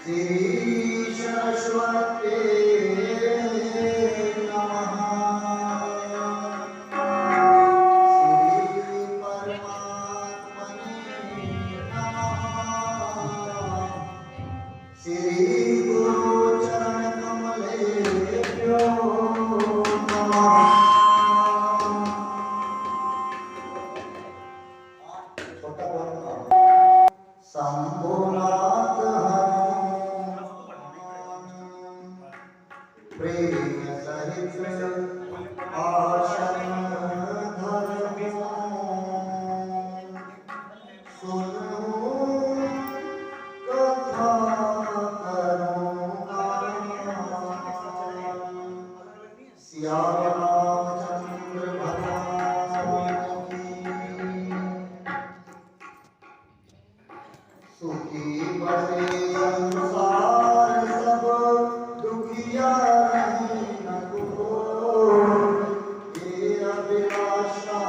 श्री सरस्वती नमः। श्री परमात्मने नमः। श्री गुरु चरण कमलेभ्यो नमः। शंभुनाथ प्रेम सहित आसन धरो, सुनो कथा करो सिया रामचंद्र भगवान की। सुखी बसे संसार सब दुखिया नहीं न को, ये अभिलाषा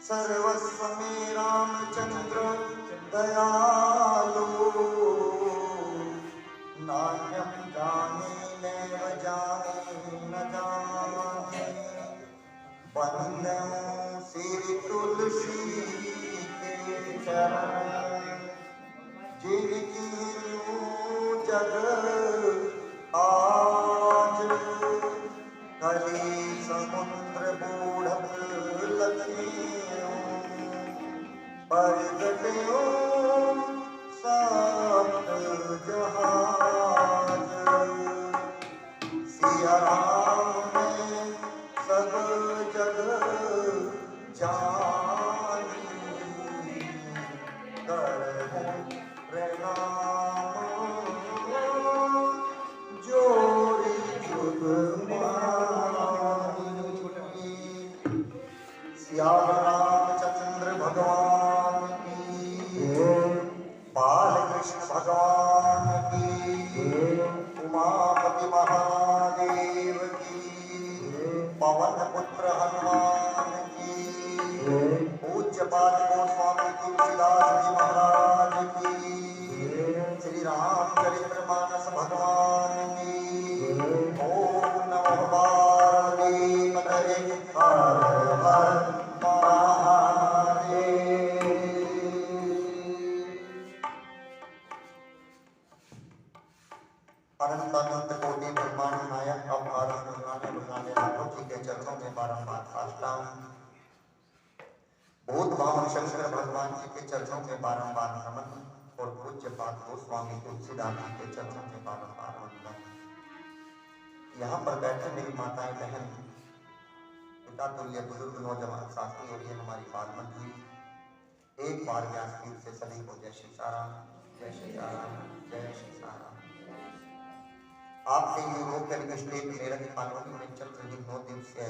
सर्वस्व में रामचंद्र दयालु, नान्यं जाने नैव जाने न जाने, वंदे श्री तुलसी के चरण, जिनकी जग आज कली समुद्र बूढ़ लखियों परगटयो सात जहाज। सिया राम ने सब जग जानी, करहूं प्रणाम अनंत कोटि ब्रह्मांड नायक अवतार बनाने लाखों जी के चरणों में बारंबार साष्टांग, भूत भावन शंकर भगवान जी के चरणों में बारंबार नमन और पूज्य पाद गोस्वामी तुलसीदास जी के चरणों में बारंबार वंदन। यहाँ पर बैठे मेरी माताएं बहन, पिता तुल्य बुजुर्ग नौजवान साथी और ये हमारी बाल मंडली, एक बार व्यासपीठ से सभी को जय श्री राम, जय श्री राम, जय श्री राम। आपके यूरोपियन स्टेट मेरठ कॉलोनी में चल रही 9 दिवसीय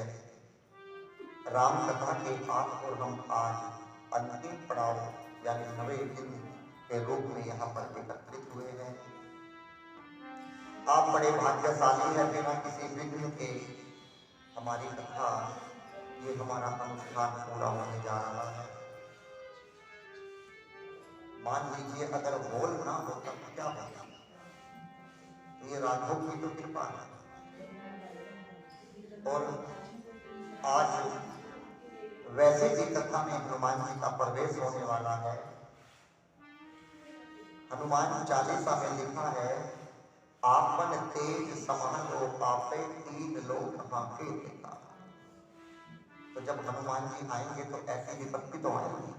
राम कथा के आप और हम आज अंतिम पड़ाव यानी 9वें दिन के रूप में यहाँ पर एकत्रित हुए हैं। आप बड़े भाग्यशाली हैं, बिना किसी विघ्न के हमारी कथा, ये हमारा अनुष्ठान पूरा होने जा रहा है। मान लीजिए अगर होल ना हो तब क्या होगा? ये राघव की तो कृपा है। और आज वैसे भी कथा में हनुमान जी का प्रवेश होने वाला है। हनुमान चालीसा में लिखा है, आपन तेज समानो पापे तीन लोक हांके देखा। तो जब हनुमान जी आएंगे तो ऐसी विपत्ति तो आएगी,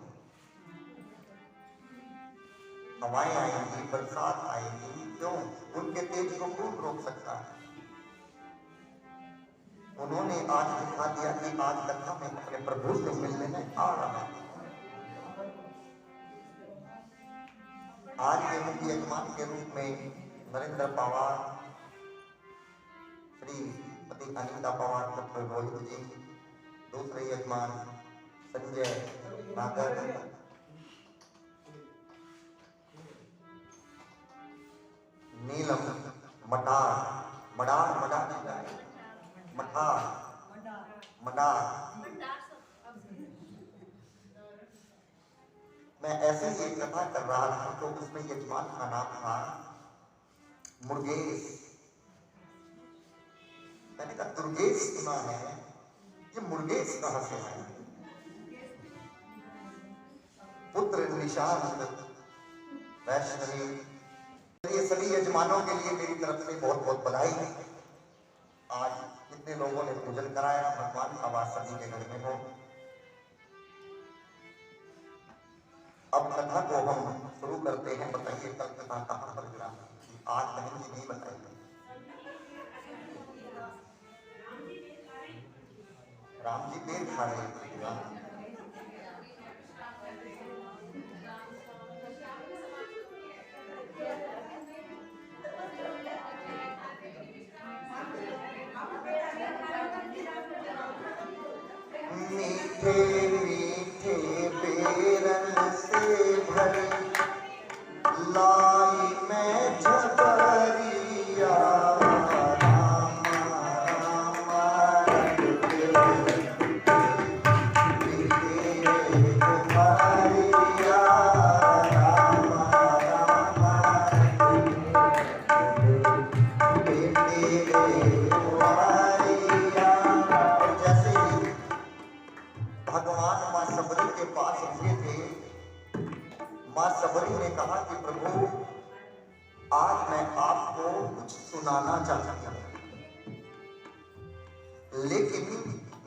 हवाएं आएंगी, बरसात आएगी, क्यों? उनके तेज को कौन रोक सकता है? उन्होंने आज दिखा दिया कि आज कथा में अपने प्रभु से मिलने में आ रहा है। आज के मुख्य यजमान के रूप में नरेंद्र पवार, श्रीमती अनिता पवार पुत्र रोहित जी, दूसरे यजमान संजय नागर, नीलम मडार मडार मडार मडार मडार। मैं ऐसे ही एक कथा कर रहा था तो उसमें यजमान का नाम था मुर्गेश। मैंने कहा दुर्गेश सुना है, ये मुर्गेश कहां से है? पुत्र निशांत वैष्णवी। ये सभी यजमानों के लिए मेरी तरफ से बहुत बहुत बधाई है। आज कितने लोगों ने पूजन कराया, भगवान का वास सभी के घर में हो। अब कथा को हम शुरू करते हैं। बताइए कल कथा कहाँ पर गिरा? आज बहन जी नहीं बताइए। राम जी पेड़ खा रहे थे। मीठे मीठे बेरन से भरी लाई मैं झबरिया, राम राम भगवान मां सबरी के पास रुके थे। मां सबरी ने कहा कि प्रभु आज मैं आपको कुछ सुनाना चाहती हूं, लेकिन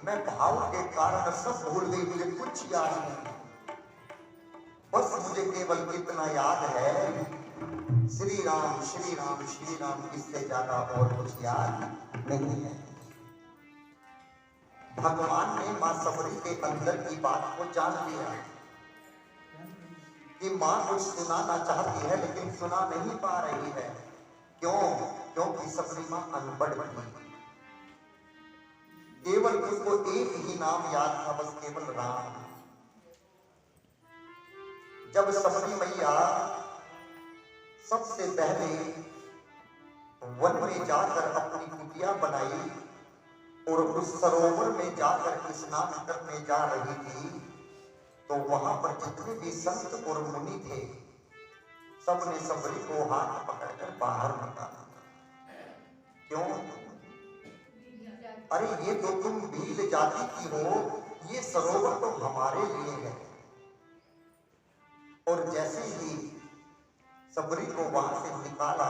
मैं भाव के कारण सब भूल गई, मुझे कुछ याद नहीं। बस मुझे केवल इतना याद है, श्री राम श्री राम श्री राम, इससे ज्यादा और कुछ याद नहीं है। भगवान ने मां सबरी के अंदर की बात को जान लिया कि मां कुछ सुनाना चाहती है लेकिन सुना नहीं पा रही है। क्यों? क्योंकि सबरी मां अनपढ़ थी। केवल उसको एक ही नाम याद था, बस केवल राम। जब सबरी मैया सबसे पहले वन में जाकर अपनी कुटिया बनाई और उस सरोवर में जाकर स्नान करने जा रही थी, तो वहां पर जितने भी संत और मुनि थे, सबने सबरी को हाथ पकड़कर बाहर निकाला। क्यों? अरे ये तो तुम भील जाति की हो, ये सरोवर तो हमारे लिए है। और जैसे ही सबरी को वहां से निकाला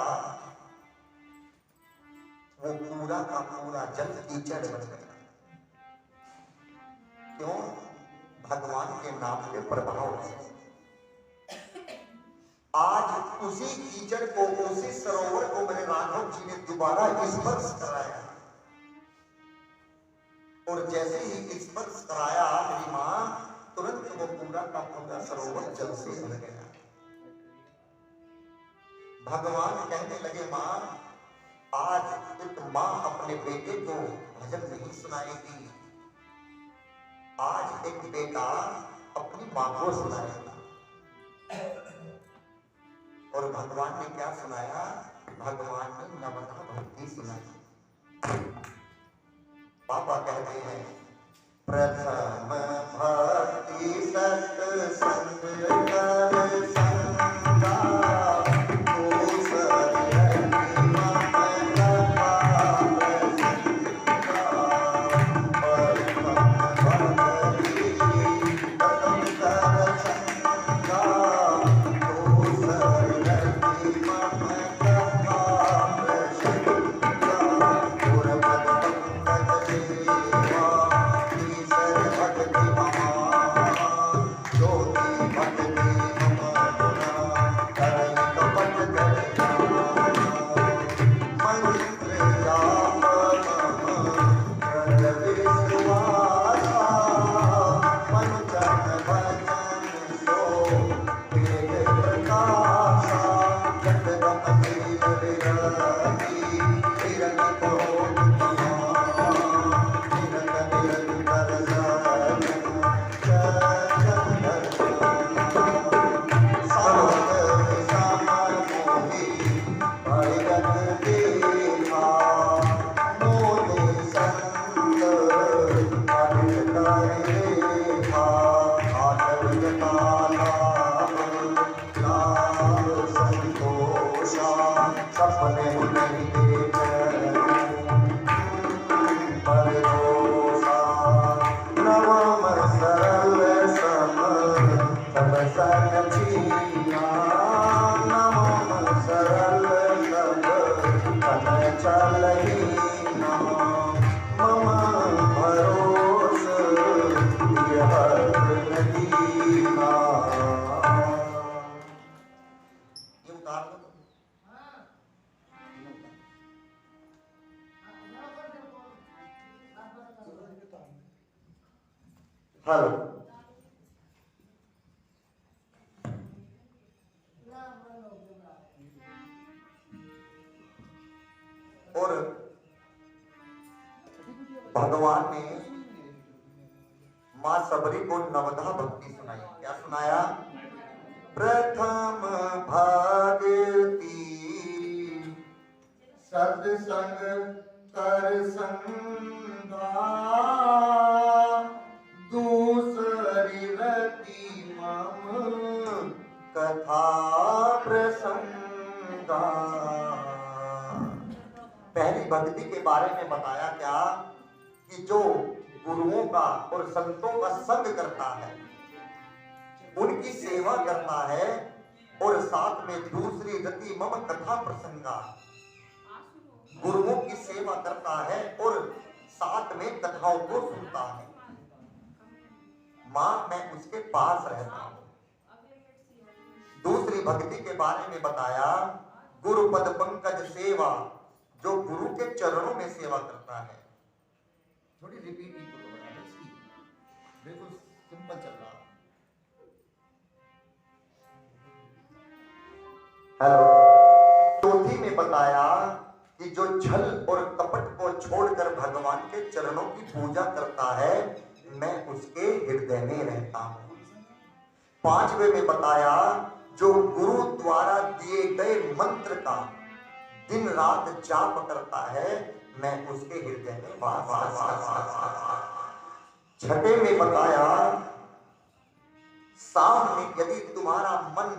वो पूरा का पूरा जल कीचड़ बन गया। क्यों? भगवान के नाम के प्रभाव है। आज उसी कीचड़ को, उसी सरोवर को मेरे राघव जी ने दोबारा स्पर्श कराया, और जैसे ही स्पर्श कराया मेरी मां, तुरंत वो पूरा का पूरा सरोवर जल से भर गया। भगवान कहने लगे, मां, आज एक मां अपने बेटे को भजन नहीं सुनाएगी, आज एक बेटा अपनी मां को सुनाएगा। और भगवान ने क्या सुनाया? भगवान ने नवधा भक्ति सुनाई। पापा कहते हैं, प्रथम भक्ति सत्संग कर संगा, हेलो, और भगवान ने मां सबरी को नवधा भक्ति सुनाई। क्या सुनाया? प्रथम भक्ति सत्संग कर संगा, दूसरी रति मम कथा प्रसंगा। पहली भक्ति के बारे में बताया क्या कि जो गुरुओं का और संतों का संग करता है, उनकी सेवा करता है, और साथ में दूसरी रति मम कथा प्रसंगा, गुरुओं की सेवा करता है और साथ में कथाओं को सुनता है। मां, मैं उसके पास रहता हूं। दूसरी भक्ति के बारे में बताया, गुरु पद पंकज सेवा, जो गुरु के चरणों में सेवा करता है। थोड़ी रिपीट बिल्कुल सिंपल चल रहा। हेलो। चौथी में बताया कि जो छल और कपट को छोड़कर भगवान के चरणों की पूजा करता है, मैं उसके हृदय में रहता हूं। पांचवें में बताया, जो गुरु द्वारा दिए गए मंत्र का दिन रात जाप करता है, मैं उसके हृदय में वास करता हूं। छठे में बताया, सामने यदि तुम्हारा मन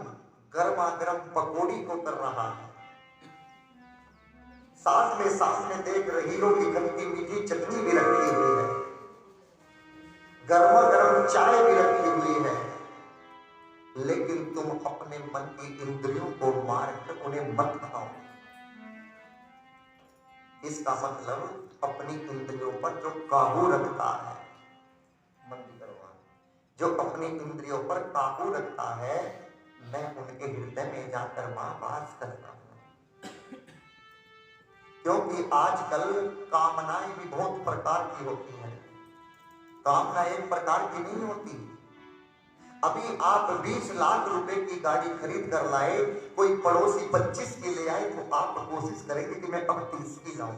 गर्मा गर्म पकौड़ी को कर रहा है, साथ में सामने देख रही हो कि खट्टी मीठी चटनी भी रखी हुई है, गर्मा गर्म चाय भी रखी हुई है, लेकिन तुम अपने मन की इंद्रियों को मारकर उन्हें मत खाओ। इसका मतलब अपनी इंद्रियों पर जो काबू रखता है, जो अपनी इंद्रियों पर काबू रखता है, मैं उनके हृदय में जाकर मां वास करता हूं। क्योंकि आजकल कामनाएं भी बहुत प्रकार की होती हैं, कामना एक प्रकार की नहीं होती। अभी आप 20 लाख रुपए की गाड़ी खरीद कर लाए, कोई पड़ोसी 25 की ले आए, तो आप कोशिश करेंगे कि मैं अब 30 की लाऊं।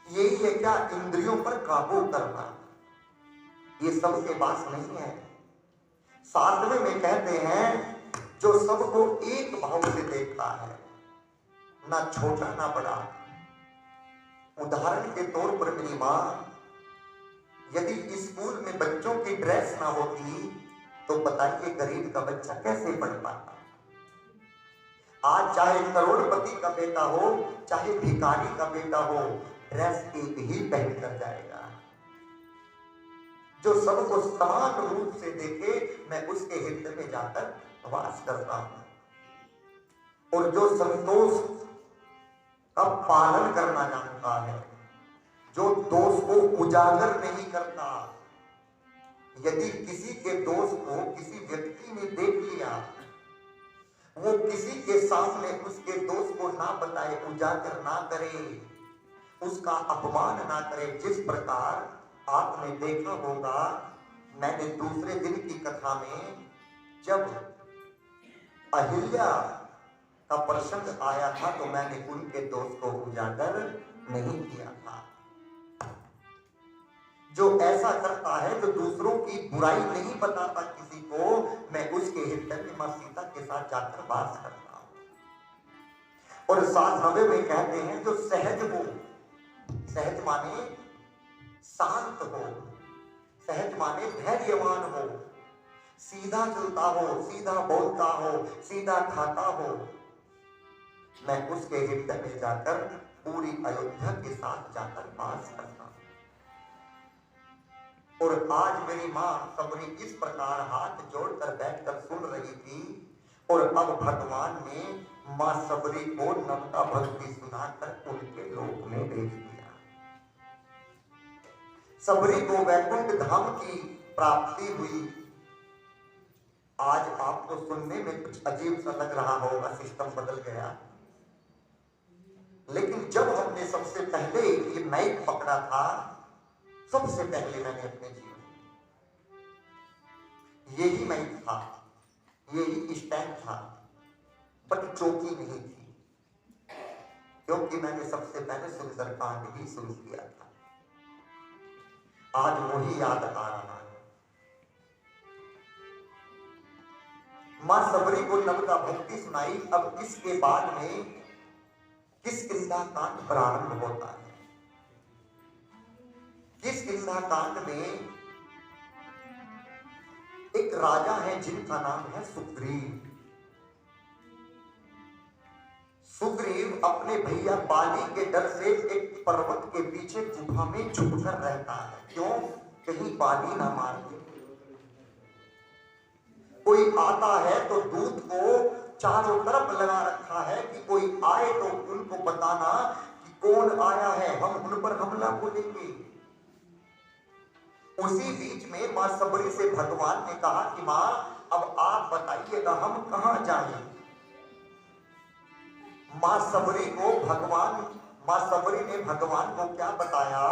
यही है क्या? इंद्रियों पर काबू करना। ये सबके पास नहीं है। सातवें में कहते हैं जो सबको एक भाव से देखता है, ना छोटा ना बड़ा। उदाहरण के तौर पर मेरी मां, यदि स्कूल में बच्चों की ड्रेस ना होती तो बताइए गरीब का बच्चा कैसे पढ़ पाता। आज चाहे करोड़पति का बेटा हो, चाहे भिखारी का बेटा हो, ड्रेस एक ही पहन कर जाएगा। जो सबको समान रूप से देखे, मैं उसके हृदय में जाकर वास करता हूं। और जो संतोष का पालन करना जानता है, जो दोष को उजागर नहीं करता, यदि किसी के दोष को किसी व्यक्ति ने देख लिया, वो किसी के सामने उसके दोष को ना बताए, उजागर ना करे, उसका अपमान ना करे। जिस प्रकार आपने देखा होगा, मैंने दूसरे दिन की कथा में जब अहिल्या का प्रसंग आया था तो मैंने उनके दोष को उजागर नहीं किया था। जो ऐसा करता है, जो दूसरों की बुराई नहीं बताता किसी को, मैं उसके हृदय में मां सीता के साथ जाकर वास करता हूं। और 97 में कहते हैं जो सहज हो, सहज माने शांत हो, सहज माने धैर्यवान हो, सीधा चलता हो, सीधा बोलता हो, सीधा खाता हो, मैं उसके हृदय में जाकर पूरी अयोध्या के साथ जाकर वास करता हूं। और आज मेरी मां सबरी इस प्रकार हाथ जोड़कर बैठकर सुन रही थी, और अब भगवान ने मां सबरी को नवका भक्ति सुनाकर उनके लोक में भेज दिया। सबरी को वैकुंठ धाम की प्राप्ति हुई। आज आपको सुनने में कुछ अजीब सा लग रहा होगा, सिस्टम बदल गया, लेकिन जब हमने सबसे पहले ये माइक पकड़ा था, सबसे पहले मैंने अपने जीवन यही माइक था, यही स्टैंड था, बट चौकी नहीं थी, क्योंकि मैंने सबसे पहले सुंदरकांड ही शुरू किया था। आज वही याद आ रहा है। मां सबरी को नवका भक्ति सुनाई। अब इसके बाद में किष्किंधा कांड प्रारंभ होता है। किष्किंधा कांड में एक राजा है जिनका नाम है सुग्रीव। सुग्रीव अपने भैया बाली के डर से एक पर्वत के पीछे गुफा में छुपकर रहता है। क्यों? कहीं बाली ना मार दे। कोई आता है तो दूत को चारों तरफ लगा रखा है कि कोई आए तो उनको बताना कि कौन आया है, हम उन पर हमला बोलेंगे। उसी बीच में मां सबरी से भगवान ने कहा कि मां अब आप बताइएगा हम कहां जाएं। मां सबरी ने भगवान को क्या बताया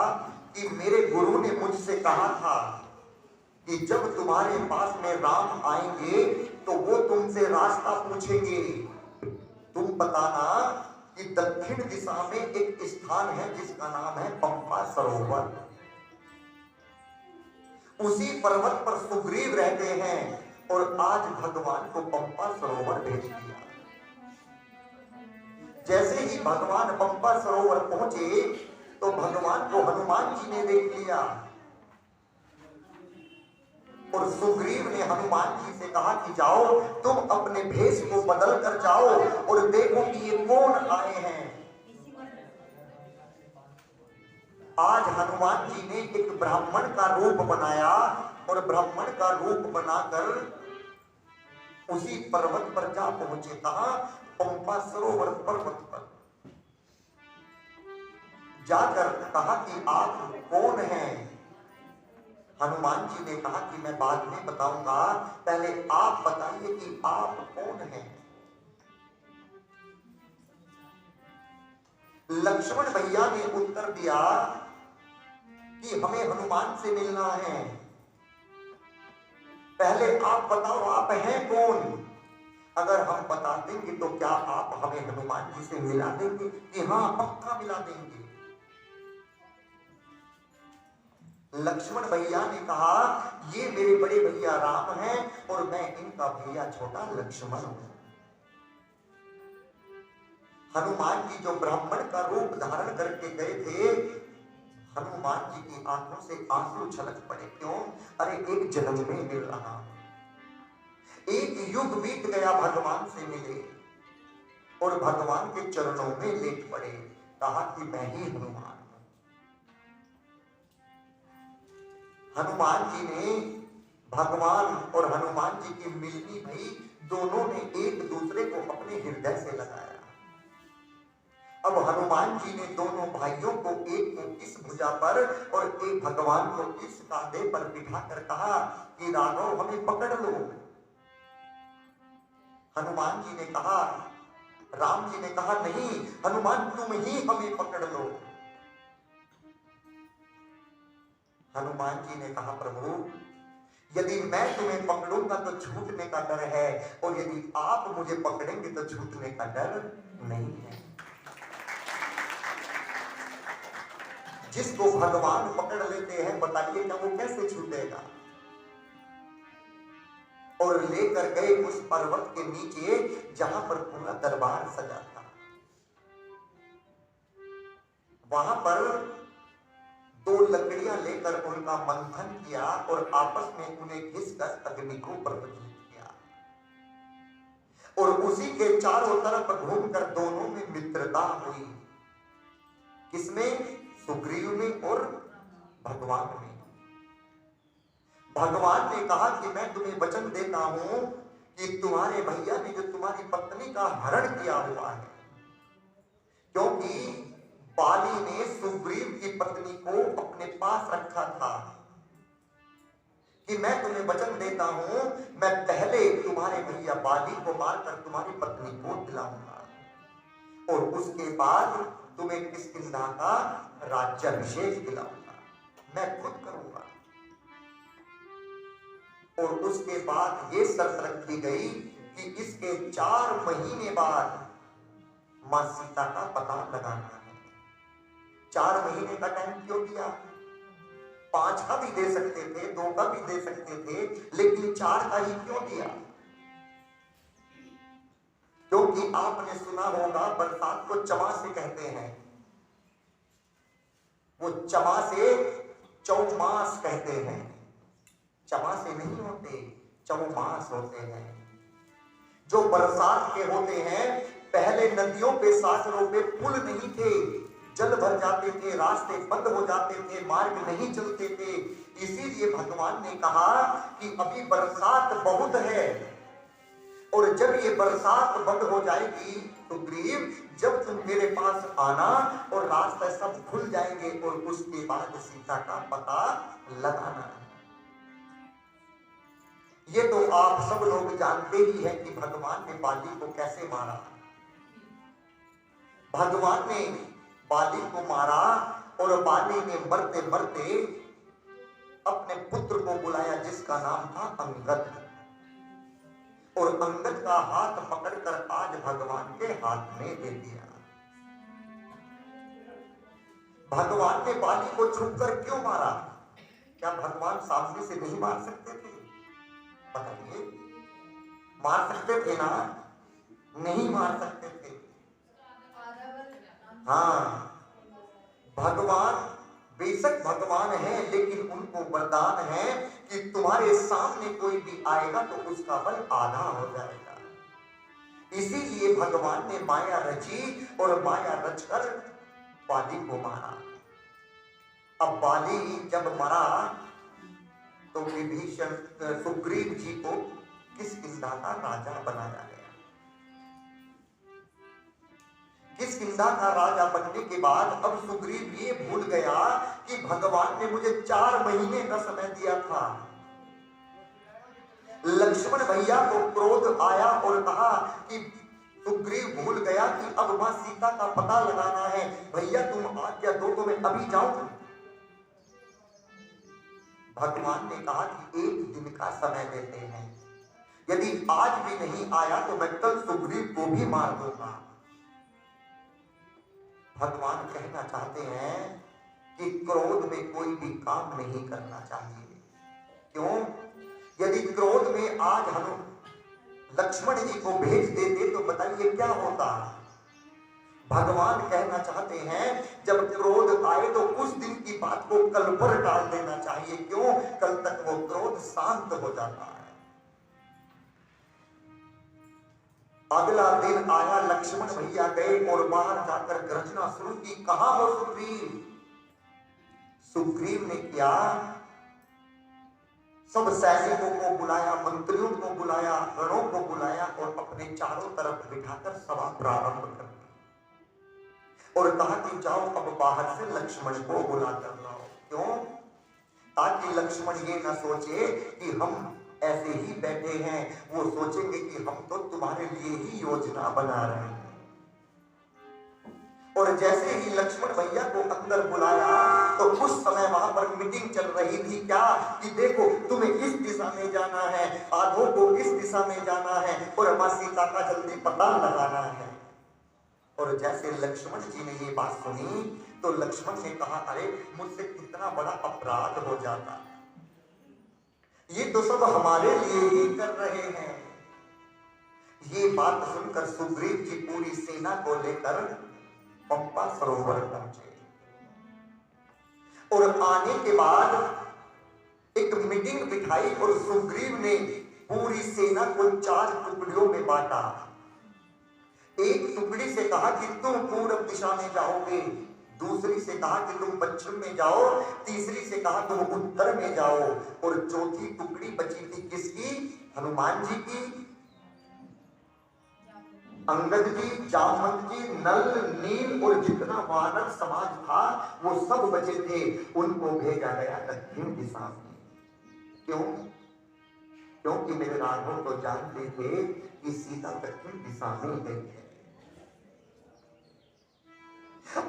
कि मेरे गुरु ने मुझसे कहा था कि जब तुम्हारे पास में राम आएंगे तो वो तुमसे रास्ता पूछेंगे। तुम बताना कि दक्षिण दिशा में एक स्थान है जिसका नाम है पंपा सरोवर। उसी पर्वत पर सुग्रीव रहते हैं और आज भगवान को पंपा सरोवर भेज दिया। जैसे ही भगवान पंपा सरोवर पहुंचे तो भगवान को हनुमान जी ने देख लिया और सुग्रीव ने हनुमान जी से कहा कि जाओ तुम अपने भेष को बदल कर जाओ और देखो कि ये कौन आए हैं। आज हनुमान जी ने एक ब्राह्मण का रूप बनाया और ब्राह्मण का रूप बनाकर उसी पर्वत पर जा पहुंचे। कहा? पंपा सरोवर पर्वत पर। जाकर कहा कि आप कौन हैं? हनुमान जी ने कहा कि मैं बाद में बताऊंगा, पहले आप बताइए कि आप कौन हैं। लक्ष्मण भैया ने उत्तर दिया कि हमें हनुमान से मिलना है, पहले आप बताओ आप हैं कौन। अगर हम बता देंगे तो क्या आप हमें हनुमान जी से मिला देंगे? कि हाँ, पक्का मिला देंगे। लक्ष्मण भैया ने कहा ये मेरे बड़े भैया राम हैं और मैं इनका भैया छोटा लक्ष्मण हूं। हनुमान जी जो ब्राह्मण का रूप धारण करके गए थे, हनुमान जी की आंखों से आंसू छलक पड़े। क्यों? अरे एक जन्म में मिल रहा, एक युग बीत गया भगवान से मिले और भगवान के चरणों में लेट पड़े। कहा कि मैं ही हनुमान। हनुमान जी ने, भगवान और हनुमान जी की मिलनी भई, दोनों ने एक दूसरे को अपने हृदय से लगाया। अब हनुमान जी ने दोनों भाइयों को, एक को इस भुजा पर और एक भगवान को इस कांधे पर बिठाकर कहा कि राघव हमें पकड़ लो। हनुमान जी ने कहा, राम जी ने कहा नहीं हनुमान तुम ही हमें पकड़ लो। हनुमान जी ने कहा प्रभु यदि मैं तुम्हें पकड़ूंगा तो छूटने का डर है और यदि आप मुझे पकड़ेंगे तो छूटने का डर नहीं है। जिसको भगवान पकड़ लेते हैं बताइए क्या वो कैसे छूटेगा। और लेकर गए उस पर्वत के नीचे जहां पर पूरा दरबार सजा था। वहां पर दो लकड़ियां लेकर उनका मंथन किया और आपस में उन्हें घिसकर अग्नि को प्रज्वलित किया और उसी के चारों तरफ घूमकर दोनों में मित्रता हुई। किसमें? सुग्रीव में और भगवान में। भगवान ने कहा कि मैं तुम्हें वचन देता हूं कि तुम्हारे भैया ने जो तुम्हारी पत्नी का हरण किया हुआ है, क्योंकि बाली ने सुग्रीव की पत्नी को अपने पास रखा था, कि मैं तुम्हें वचन देता हूं मैं पहले तुम्हारे भैया बाली को मारकर तुम्हारी पत्नी को दिलाऊंगा और उसके बाद तुम्हें किष्किंधा का राज्याभिषेक दिलाऊंगा, मैं खुद करूंगा। और उसके बाद ये शर्त रखी गई कि इसके 4 महीने बाद मां सीता का पता लगाना है। 4 महीने का टाइम क्यों दिया? 5 का भी दे सकते थे, 2 का भी दे सकते थे, लेकिन 4 का ही क्यों दिया? क्योंकि आपने सुना होगा बरसात को चमासे कहते हैं, वो चमासे चौमास कहते हैं। चमासे नहीं होते, चौमास होते हैं। जो बरसात के होते हैं, पहले नदियों पे सागरों पे पुल नहीं थे, जल भर जाते थे, रास्ते बंद हो जाते थे, मार्ग नहीं चलते थे। इसीलिए भगवान ने कहा कि अभी बरसात बहुत है और जब ये बरसात बंद हो जाएगी तो सुग्रीव जब तुम मेरे पास आना और रास्ते सब खुल जाएंगे और उसके बाद सीता का पता लगाना है। ये तो आप सब लोग जानते ही हैं कि भगवान ने बाली को कैसे मारा। भगवान ने बाली को मारा और बाली ने मरते मरते अपने पुत्र को बुलाया जिसका नाम था अंगद, और अंगद का हाथ पकड़कर आज भगवान के हाथ में दे दिया। भगवान ने बाली को छुपकर क्यों मारा? क्या भगवान सामने से नहीं मार सकते थे? बताइए, मार सकते थे ना? नहीं मार सकते थे। हाँ, भगवान बेशक भगवान है, लेकिन उनको वरदान है कि तुम्हारे सामने कोई भी आएगा तो उसका बल आधा हो जाएगा। इसीलिए भगवान ने माया रची और माया रचकर बाली को मारा। अब बाली जब मरा तो विभीषण सुग्रीव जी को किष्किंधा का राजा बनाया गया। किष्किंधा का राजा बनने के बाद अब सुग्रीव ये भूल गया कि भगवान ने मुझे 4 महीने का समय दिया था। लक्ष्मण भैया को क्रोध आया और कहा कि सुग्रीव भूल गया कि अब मां सीता का पता लगाना है। भैया तुम आज्ञा दो तो मैं अभी जाऊं। भगवान ने कहा कि 1 दिन का समय देते हैं, यदि आज भी नहीं आया तो मैं कल सुग्रीव को भी मार दूंगा। भगवान कहना चाहते हैं कि क्रोध में कोई भी काम नहीं करना चाहिए। क्यों? यदि क्रोध में आज हम लक्ष्मण जी को भेज देते तो बताइए क्या होता। भगवान कहना चाहते हैं जब क्रोध आए तो उस दिन की बात को कल पर टाल देना चाहिए। क्यों? कल तक वो क्रोध शांत हो जाता है। अगला दिन आया, लक्ष्मण भैया गए और बाहर जाकर गर्जना शुरू की, कहां हो सुग्रीव? सुग्रीव ने क्या, सब सैनिकों को बुलाया, मंत्रियों को बुलाया, गणों को बुलाया और अपने चारों तरफ बिठाकर सभा प्रारंभ कर दी और कहा कि जाओ अब बाहर से लक्ष्मण को बुला कर लाओ। क्यों? ताकि लक्ष्मण ये ना सोचे कि हम ऐसे ही बैठे हैं, वो सोचेंगे कि हम तो तुम्हारे लिए ही योजना बना रहे हैं। और जैसे ही लक्ष्मण भैया को अंदर बुलाया तो उस समय वहां पर मीटिंग चल रही थी। क्या कि देखो तुम्हें इस दिशा में जाना है, आधों को इस दिशा में जाना है और मां सीता का जल्दी पता लगाना है। और जैसे लक्ष्मण जी ने ये बात सुनी तो लक्ष्मण ने कहा, अरे मुझसे कितना बड़ा अपराध हो जाता, ये तो सब हमारे लिए ही कर रहे हैं। ये बात सुनकर सुग्रीव जी पूरी सेना को लेकर पंपा सरोवर पहुंचे और आने के बाद एक मीटिंग बिठाई और सुग्रीव ने पूरी सेना को 4 टुकड़ियों में बांटा। एक टुकड़ी से कहा कि तुम पूर्व दिशा में जाओगे, दूसरी से कहा कि तुम पश्चिम में जाओ, तीसरी से कहा तुम उत्तर में जाओ और चौथी टुकड़ी बची थी किसकी? हनुमान जी की। अंगद जी, जामवंत जी, नल, नील और जितना वानर समाज था वो सब बचे थे, उनको भेजा गया दक्षिण दिशा में। क्यों? क्योंकि मेरे राघव तो जानते थे कि सीता दक्षिण दिशा में गई है।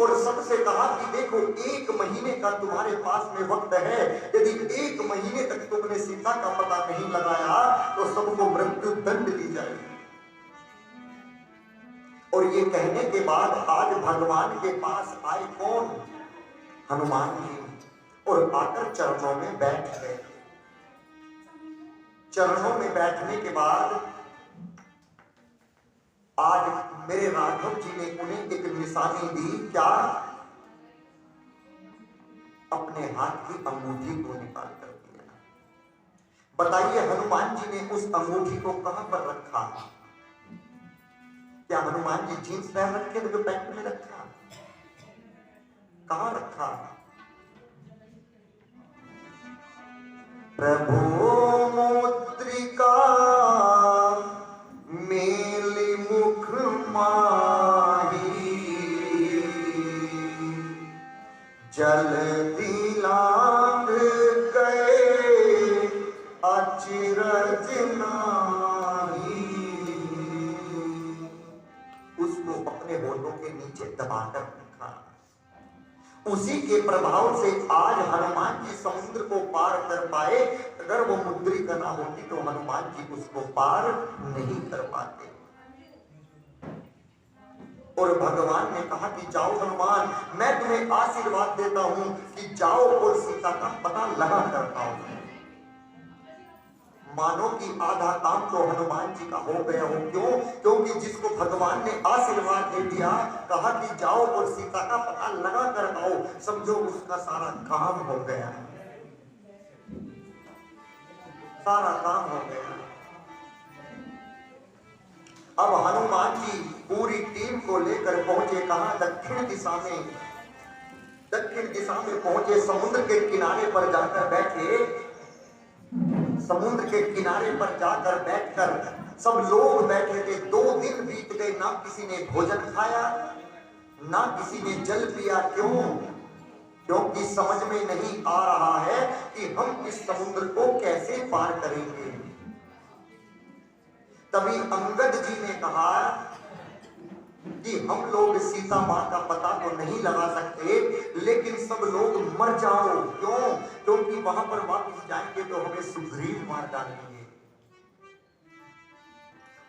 और सबसे कहा कि देखो 1 महीने का तुम्हारे पास में वक्त है, यदि 1 महीने तक तुमने सीता का पता नहीं लगाया तो सबको मृत्यु दंड दी जाएगी। और ये कहने के बाद आज भगवान के पास आए कौन? हनुमान जी, और आकर चरणों में बैठ गए। चरणों में बैठने के बाद आज मेरे राघव जी ने उन्हें एक निशानी दी। क्या? अपने हाथ की अंगूठी को निकाल कर दिया। बताइए हनुमान जी ने उस अंगूठी को कहां पर रखा? क्या हनुमान जी जींस पहन रखे थे जो पैंट में रखा? कहां रखा? प्रभु मुद्रिका मेली मुख माही, जल्दी लांघ गए अचिरज नाही। उसको अपने होठों के नीचे दबाकर रखा। उसी के प्रभाव से आज हनुमान जी समुद्र को पार कर पाए। अगर वो मुद्रिका ना होती तो हनुमान जी उसको पार नहीं कर पाते। और भगवान ने कहा कि जाओ हनुमान, मैं तुम्हें आशीर्वाद देता हूं कि जाओ और सीता का पता लगा कर पाओ। मानो कि आधा काम तो हनुमान जी का हो गया हो। क्यों? क्योंकि जिसको भगवान ने आशीर्वाद दे दिया, कहा कि जाओ और सीता का पता लगा कर आओ, समझो उसका सारा काम हो गया, सारा काम हो गया। अब हनुमान जी पूरी टीम को लेकर पहुंचे कहां? दक्षिण दिशा में। दक्षिण दिशा में पहुंचे, समुद्र के किनारे पर जाकर बैठे। समुद्र के किनारे पर जाकर बैठकर सब लोग बैठे थे। 2 दिन बीत गए, ना किसी ने भोजन खाया, ना किसी ने जल पिया। क्यों? क्योंकि समझ में नहीं आ रहा है कि हम इस समुद्र को कैसे पार करेंगे। तभी अंगद जी ने कहा कि हम लोग सीता मां का पता तो नहीं लगा सकते, लेकिन सब लोग मर जाओ। क्यों? क्योंकि वहां पर वापस जाएंगे तो हमें सुग्रीव मार डालेंगे।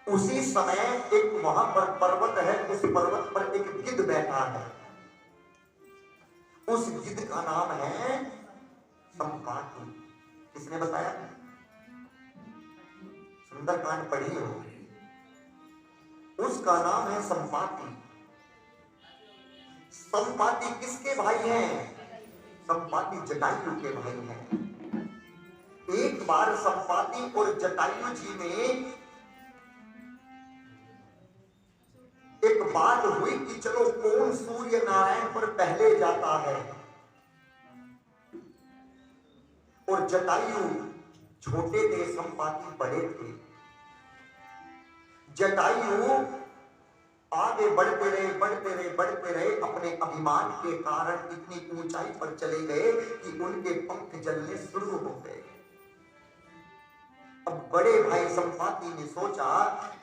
उसी समय एक वहां पर पर्वत है, उस पर्वत पर एक गिद्ध बैठा है। उस गिद्ध का नाम है संपाति। किसने बताया? सुंदरकांड पढ़ी हो। उसका नाम है संपाति। संपाति किसके भाई हैं? संपाति जटायु के भाई हैं। एक बार संपाति और जटायु जी में एक बात हुई कि चलो कौन सूर्य नारायण पर पहले जाता है। और जटायु छोटे थे, संपाति बड़े थे। जटायु आगे बढ़ते रहे, बढ़ते रहे, बढ़ते रहे। अपने अभिमान के कारण इतनी ऊंचाई पर चले गए कि उनके पंख जलने शुरू हो गए। अब बड़े भाई संपाति ने सोचा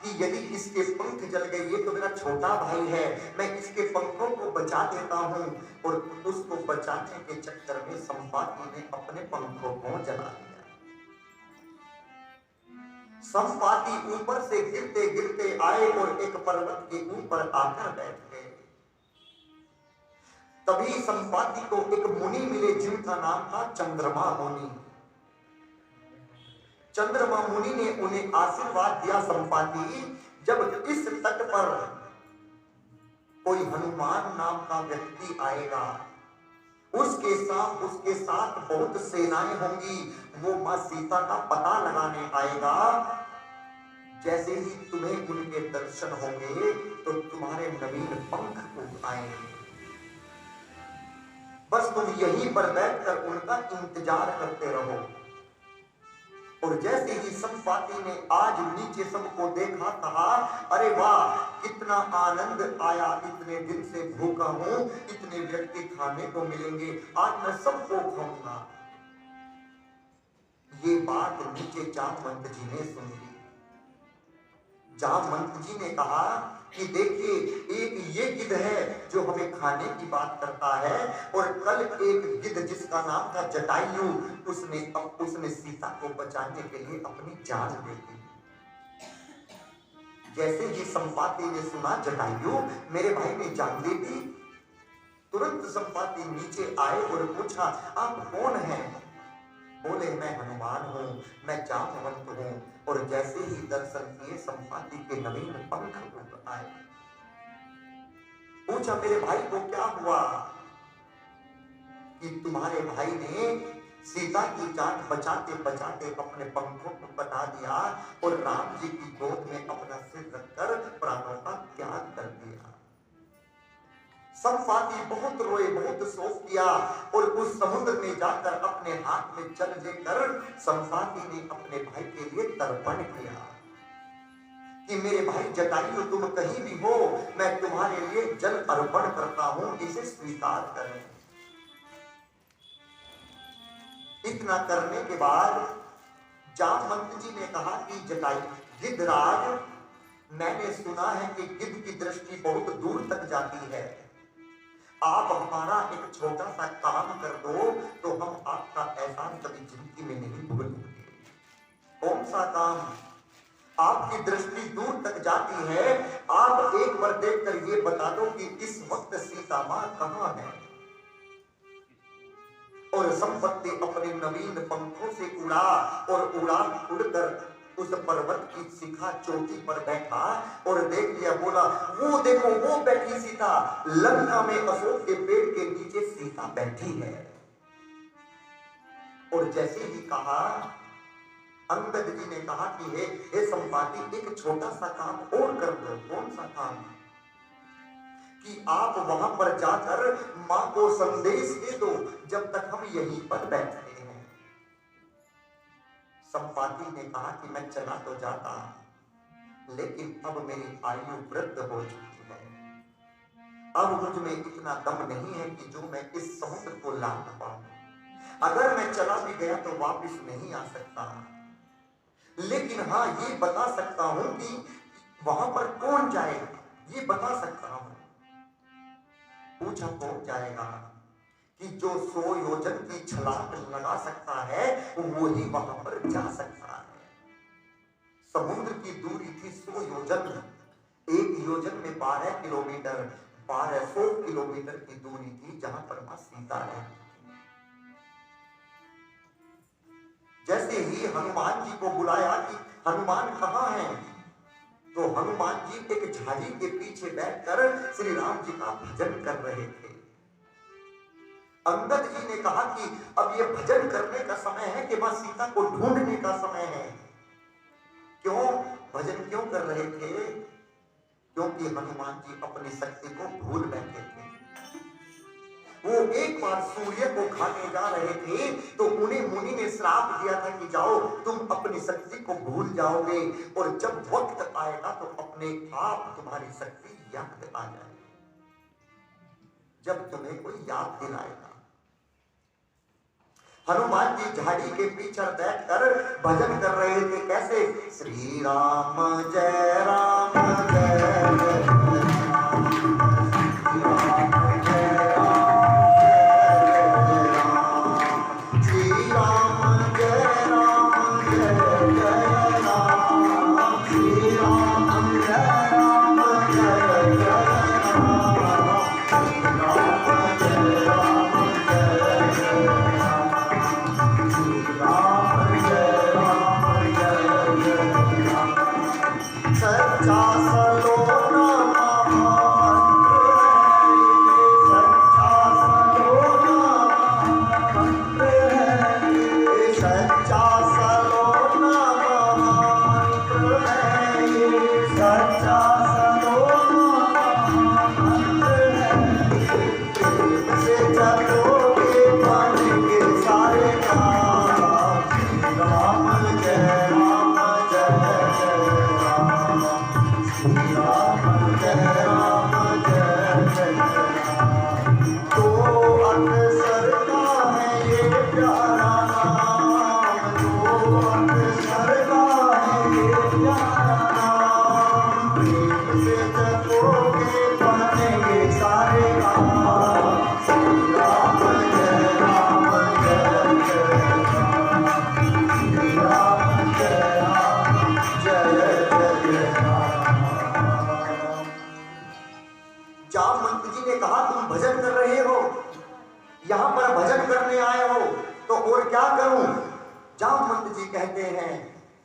कि यदि इसके पंख जल गए, ये तो मेरा छोटा भाई है, मैं इसके पंखों को बचा देता हूं। और उसको बचाने के चक्कर में संपाति ने अपने पंखों को जला दिया। संपाति ऊपर से गिरते गिरते आए और एक पर्वत के ऊपर आकर बैठ गए। तभी संपाति को एक मुनि मिले जिनका नाम था चंद्रमा मुनि। चंद्रमा मुनि ने उन्हें आशीर्वाद दिया, संपाति जब इस तट पर कोई हनुमान नाम का व्यक्ति आएगा, उसके साथ बहुत सेनाएं होंगी, वो मां सीता का पता लगाने आएगा। जैसे ही तुम्हें उनके दर्शन होंगे तो तुम्हारे नवीन पंख उठ आएंगे। बस तुम यहीं पर बैठकर उनका इंतजार करते रहो। और जैसे ही संपाति ने आज नीचे सबको देखा, कहा अरे वाह, कितना आनंद आया, इतने दिन से भूखा हूं, इतने व्यक्ति खाने को मिलेंगे, आज मैं सबको खाऊंगा। ये बात नीचे जामवंत जी ने सुनी। जामवंत जी ने कहा कि देखिए, एक ये गिद्ध है जो हमें खाने की बात करता है, और कल एक गिद्ध जिसका नाम था जटायु, उसने सीता को बचाने के लिए अपनी जान दे दी। जैसे ही संपाति ने सुना जटायु मेरे भाई ने जान दे दी, तुरंत संपाति नीचे आए और पूछा आप कौन हैं? बोले मैं हनुमान हूं, मैं जामवंत हूं। और जैसे ही दर्शन किए संपाति के नवीन पंख उठ आए। पूछा मेरे भाई को क्या हुआ? कि तुम्हारे भाई ने सीता की जान बचाते बचाते अपने पंखों को बता दिया और राम जी की गोद में अपना सिर रखकर प्राणों का त्याग कर दिया। संपाति बहुत रोए, बहुत शोक किया, और उस समुद्र में जाकर अपने हाथ में जल लेकर संपाति ने अपने भाई के लिए तर्पण किया कि मेरे भाई जटायु तुम कहीं भी हो, मैं तुम्हारे लिए जल अर्पण करता हूं, इसे स्वीकार करें। इतना करने के बाद जामवंत जी ने कहा कि जटायु गिद्धराज, मैंने सुना है कि गिद्ध की दृष्टि बहुत दूर तक जाती है, आप हमारा एक छोटा सा काम कर दो तो हम आपका एहसान कभी जिंदगी में नहीं भूलेंगे। कौन सा काम? आपकी दृष्टि दूर तक जाती है, आप एक बार देखकर ये बता दो कि इस वक्त सीता मां कहां है। और संपत्ति अपने नवीन पंखों से उड़ा और उड़कर उस पर्वत की शिखा चोटी पर बैठा और देख लिया। बोला वो देखो, वो बैठी सीता, लंका में अशोक के पेड़ के नीचे सीता बैठी है। और जैसे ही कहा, अंगद जी ने कहा कि हे संपाति, एक छोटा सा काम और कर दो। कौन सा काम? कि आप वहां पर जाकर मां को संदेश दे दो जब तक हम यहीं पर बैठे हैं। संपाति ने कहा कि मैं चला तो जाता, लेकिन अब मेरी आयु वृद्ध हो चुकी है, अब मुझ में इतना दम नहीं है कि जो मैं इस समुद्र को लांघ पाऊं। अगर मैं चला भी गया तो वापस नहीं आ सकता, लेकिन हाँ ये बता सकता हूं कि वहां पर कौन जाएगा, ये बता सकता हूं। पूछा कौन जाएगा कि जो 100 योजन की छलांग लगा सकता है वही वहां पर जा सकता है। समुद्र की दूरी थी 100 योजन, एक योजन में 12 किलोमीटर, 1200 किलोमीटर की दूरी थी जहां पर मां सीता रहती थी। जैसे ही हनुमान जी को बुलाया कि हनुमान कहां हैं, तो हनुमान जी एक झाड़ी के पीछे बैठकर श्री राम जी का भजन कर रहे थे। अंगद जी ने कहा कि अब ये भजन करने का समय है कि मां सीता को ढूंढने का समय है। क्यों भजन क्यों कर रहे थे? क्योंकि हनुमान जी अपनी शक्ति को भूल बैठे थे। वो एक बार सूर्य को खाने जा रहे थे तो उन्हें मुनि ने श्राप दिया था कि जाओ तुम अपनी शक्ति को भूल जाओगे और जब वक्त आएगा तो अपने आप तुम्हारी शक्ति याद आ जाएगी, जब तुम्हें कोई याद दिलाएगा। हनुमान जी झाड़ी के पीछे बैठकर भजन कर रहे थे। कैसे? श्री राम जय राम जय जय राम, श्री राम जय राम जय राम, श्री राम जय राम जय जय राम, श्री राम जय राम जय जय राम, श्री राम जय राम जय जय राम। सच्चा सलोना सच्चा सलोना मंत्र है, सच्चा सलोना मंत्र है, सच्चा सलोना मंत्र है। से चलोगे बनेंगे सारे काम, राम जय राम जय जय राम, श्री राम जय राम जय जय राम। तो अक्सर का है ये प्यारा नाम, तो अक्सर का है ये प्यारा नाम, प्रेम से जपोगे बनेंगे सारे काम, श्री राम जय राम जय जय राम, श्री राम जय राम जय जय राम। जामवंत जी ने कहा तुम भजन कर रहे हो, यहां पर भजन करने आए हो, तो और क्या करूं? जामवंत जी कहते हैं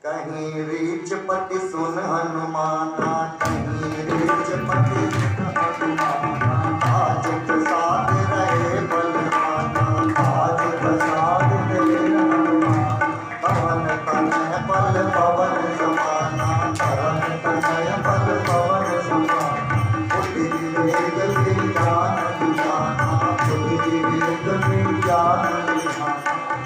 कहीं रीछ पति सुन हनुमाना, कहीं रीछ पति सुन हनुमाना, आज प्रसाद रहे बलवाना, आज प्रसाद रहे हनुमाना, पवन तनय बल पवन समाना, पवन तनय बल पवन समाना, बुद्धि विवेक विज्ञान विज्ञाना, बुद्धि विवेक विज्ञान विज्ञाना,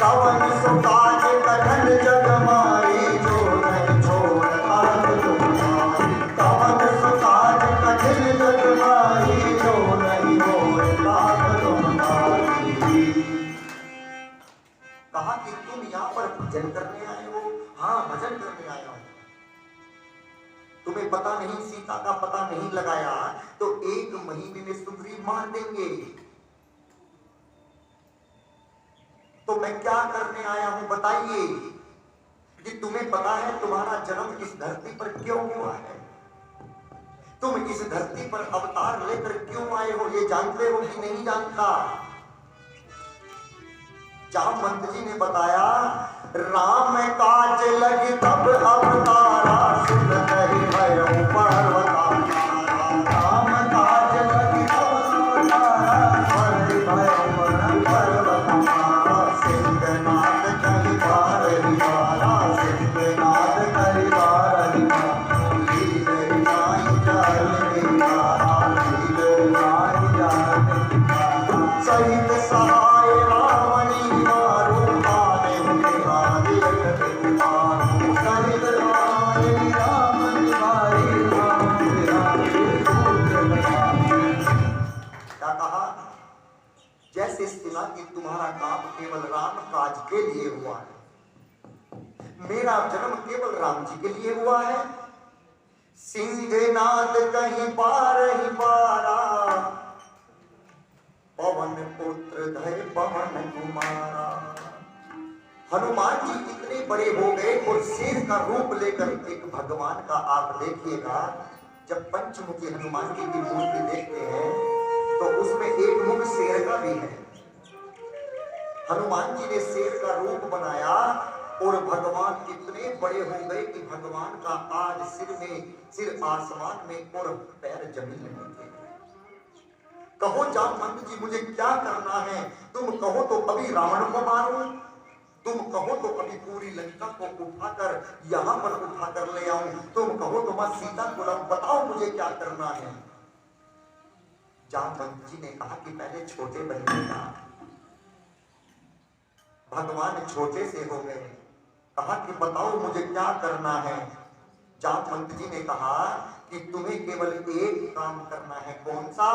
कवन सुकाज कठिन जग मारी, जो नहीं छोड़ता तुम्हारी, कवन सुकाज कठिन जग मारी, जो नहीं छोड़ता तुम्हारी। कहा कि तुम यहाँ पर भजन करने आए हो? हाँ भजन करने आया हूं। तुम्हें पता नहीं, सीता का पता नहीं लगाया तो 1 महीने में सुग्रीव मार देंगे। तो मैं क्या करने आया हूं बताइए? कि तुम्हें पता है तुम्हारा जन्म इस धरती पर क्यों हुआ है? तुम इस धरती पर अवतार लेकर क्यों आए हो? ये जानते हो कि नहीं जानता? जामवंत जी ने बताया राम काज लगी तब अवतारा, सुन नहीं भयो पर्वतारा, राम काज लगी तब अवतारा, सुन भयो पर्वतारा, सिंहनाद कही बार हिवारा, सिंहनाद कही बार हिवारा, लील नाई जाल निवारा, लील नाई जाल निवारा, सहित सहाय रावणी मारो, आने निहारे जगत मारो, सहित सहाय रावणी मारो, जैसे सुना कि तुम्हारा काम केवल राम काज के लिए हुआ है, मेरा जन्म केवल राम जी के लिए हुआ है। सिंहनाद कहीं पार ही पारा, पवन पुत्र धय पवन कुमारा। हनुमान जी इतने बड़े हो गए और शेर का रूप लेकर एक भगवान का आप देखिएगा, जब पंचमुखी हनुमान जी की मूर्ति देखते हैं तो उसमें एक मुख शेर का भी है। हनुमान जी ने शेर का रूप बनाया और भगवान इतने बड़े हो गए कि भगवान का आज सिर आसमान में और पैर जमीन में थे। कहो जामवंत जी मुझे क्या करना है, तुम कहो तो अभी रावण को मारूं, तुम कहो तो अभी पूरी लंका को उठाकर यहां पर उठाकर ले आऊं, तुम कहो तो मैं सीता को लाऊं, बताओ मुझे क्या करना है। जामवंत जी ने कहा कि पहले छोटे बनिएगा। भगवान छोटे से हो गए, कहा कि बताओ मुझे क्या करना है। जामवंत जी ने कहा कि तुम्हें केवल एक काम करना है। कौन सा?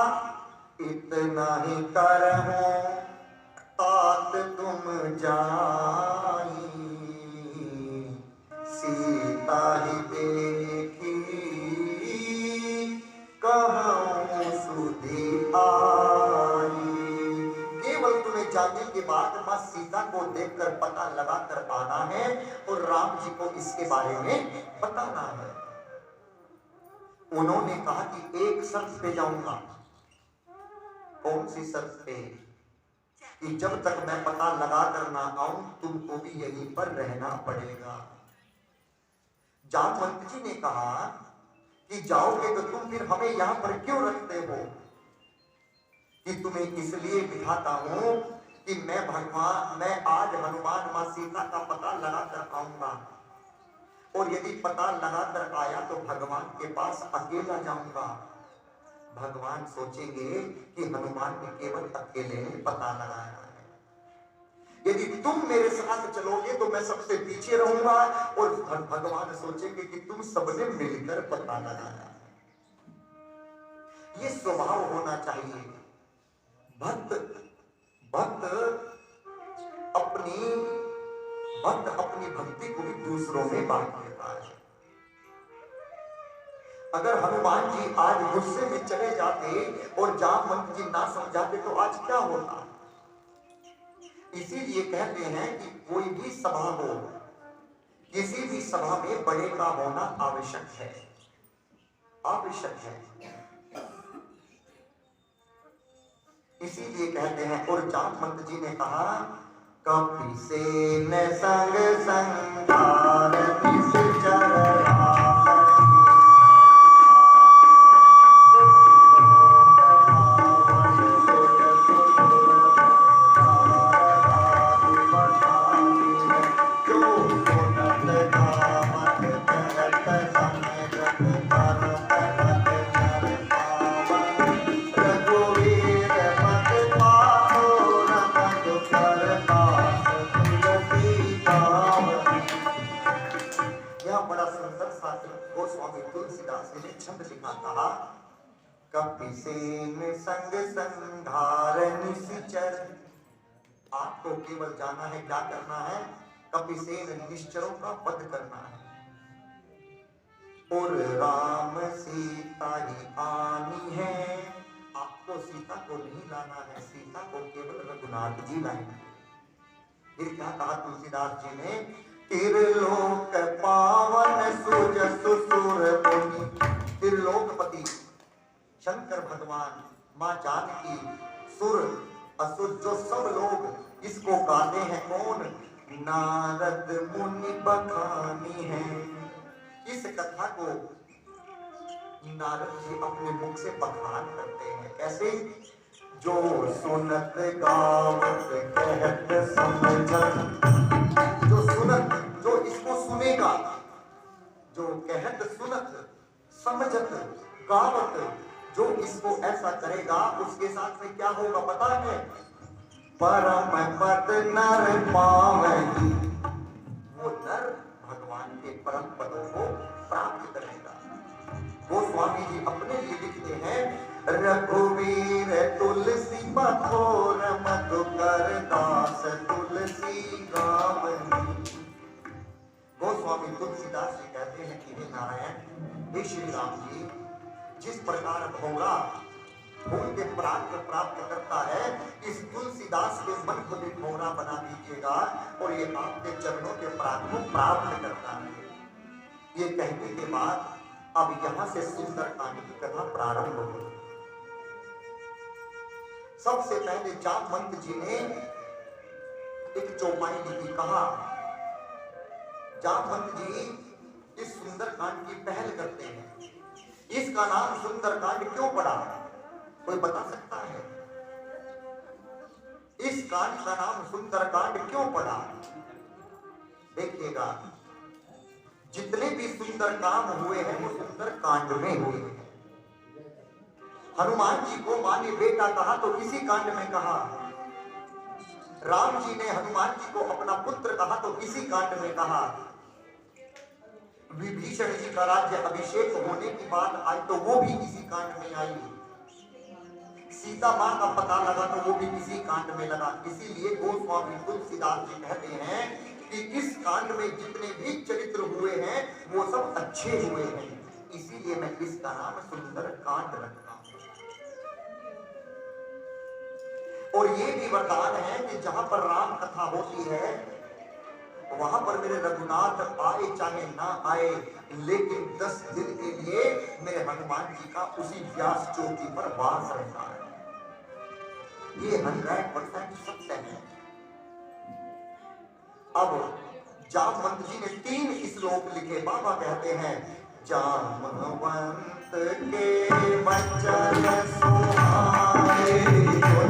इतना ही करहूं तात तुम जाई, सीता ही देखी कहूं सुधी आई। केवल तुम्हें जाने के बाद मां सीता को देखकर पता लगाकर आना है और राम जी को इसके बारे में बताना है। उन्होंने कहा कि एक शर्त पे जाऊंगा। कौन सी शर्त पे? कि जब तक मैं पता लगा कर ना आऊं तुमको भी यहीं पर रहना पड़ेगा। जामवंत जी ने कहा कि जाओगे तो तुम फिर हमें यहां पर क्यों रखते हो? कि तुम्हें इसलिए बिठाता हूं कि मैं आज हनुमान मां सीता का पता लगा कर आऊंगा, और यदि पता लगा कर आया तो भगवान के पास अकेला जाऊंगा। भगवान सोचेंगे कि हनुमान ने केवल अकेले ने पता लगाया है। यदि तुम मेरे साथ चलोगे तो मैं सबसे पीछे रहूंगा, और भगवान सोचेंगे कि तुम सबने मिलकर पता लगाया है। ये स्वभाव होना चाहिए। भक्त अपनी भक्ति को भी दूसरों में बांट देता है। अगर हनुमान जी आज गुस्से में चले जाते और जामवंत जी ना समझाते तो आज क्या होता? इसीलिए कहते हैं कि कोई भी सभा हो, किसी भी सभा में बड़े का होना आवश्यक है, आवश्यक है। इसीलिए कहते हैं। और जामवंत जी ने कहा कपिसेन संग संधार निश्चर कपिसेन संग संधार निश्चर। आपको केवल जाना है, क्या करना है? कपिसेन निश्चरों का वध करना है। और राम सीता ही आनी है। आपको सीता को नहीं लाना है, सीता को केवल रघुनाथ जी लाएंगे। फिर क्या कहा तुलसीदास जी ने? त्रिलोक पावन सुजसु सुर मुनि। त्रिलोकपति शंकर भगवान, मां जानकी, सुर असुर जो सब लोग इसको गाते हैं कौन? नारद मुनि बखानी है। इस कथा को नारद जी अपने मुख से बखान करते हैं। कैसे? जो सुनत गावत कहत समझत। जो इसको सुनेगा, जो कहत सुनत समझत गावत, जो इसको ऐसा करेगा उसके साथ में क्या होगा पता है? परम पद नर पावही। वो नर भगवान के परम पदों को प्राप्त करेगा। गोस्वामी जी अपने लिए लिखते हैं रघुवीर तुलसी बखोर मधुकर दास तुलसी गावनी। गोस्वामी तुलसीदास जी कहते हैं कि हे नारायण, हे श्री राम जी, जिस प्रकार भौरा फूल के पराग को प्राप्त करता है, इस तुलसीदास के मन को भी भौरा बना दीजिएगा और ये आपके चरणों के पराग को प्राप्त करता है। ये कहने के बाद अब यहां से सुंदरकांड की कथा प्रारंभ हुई। सबसे पहले जामवंत जी ने एक चौपाई लिखी। कहा, जामवंत जी इस सुंदरकांड की पहल करते हैं। इसका नाम सुंदरकांड क्यों पड़ा, कोई बता सकता है? इस कांड का नाम सुंदरकांड क्यों पड़ा? देखिएगा, जितने भी सुंदर काम हुए हैं वो सुंदर कांड में हुए हैं। हनुमान जी को मां ने बेटा कहा तो इसी कांड में कहा। राम जी ने हनुमान जी को अपना पुत्र कहा तो इसी कांड में कहा। विभीषण जी का राज्य अभिषेक होने की बात आई तो वो भी इसी कांड में आई। सीता मां का पता लगा तो वो भी इसी कांड में लगा। इसीलिए गोस्वामी तुलसीदास जी कहते हैं कि इस कांड में जितने भी चरित्र हुए हैं वो सब अच्छे हुए हैं, इसीलिए मैं इसका नाम सुंदर कांड रखता हूं। और ये भी वरदान है कि जहां पर राम कथा होती है वहां पर मेरे रघुनाथ आए चाहे ना आए, लेकिन 10 दिन के लिए मेरे हनुमान जी का उसी व्यास चौकी पर वास रहता है। ये 100% सत्य है। अब जामवंत जी ने 3 श्लोक लिखे। बाबा कहते हैं, जामवंत के वचन सुहाए, सुने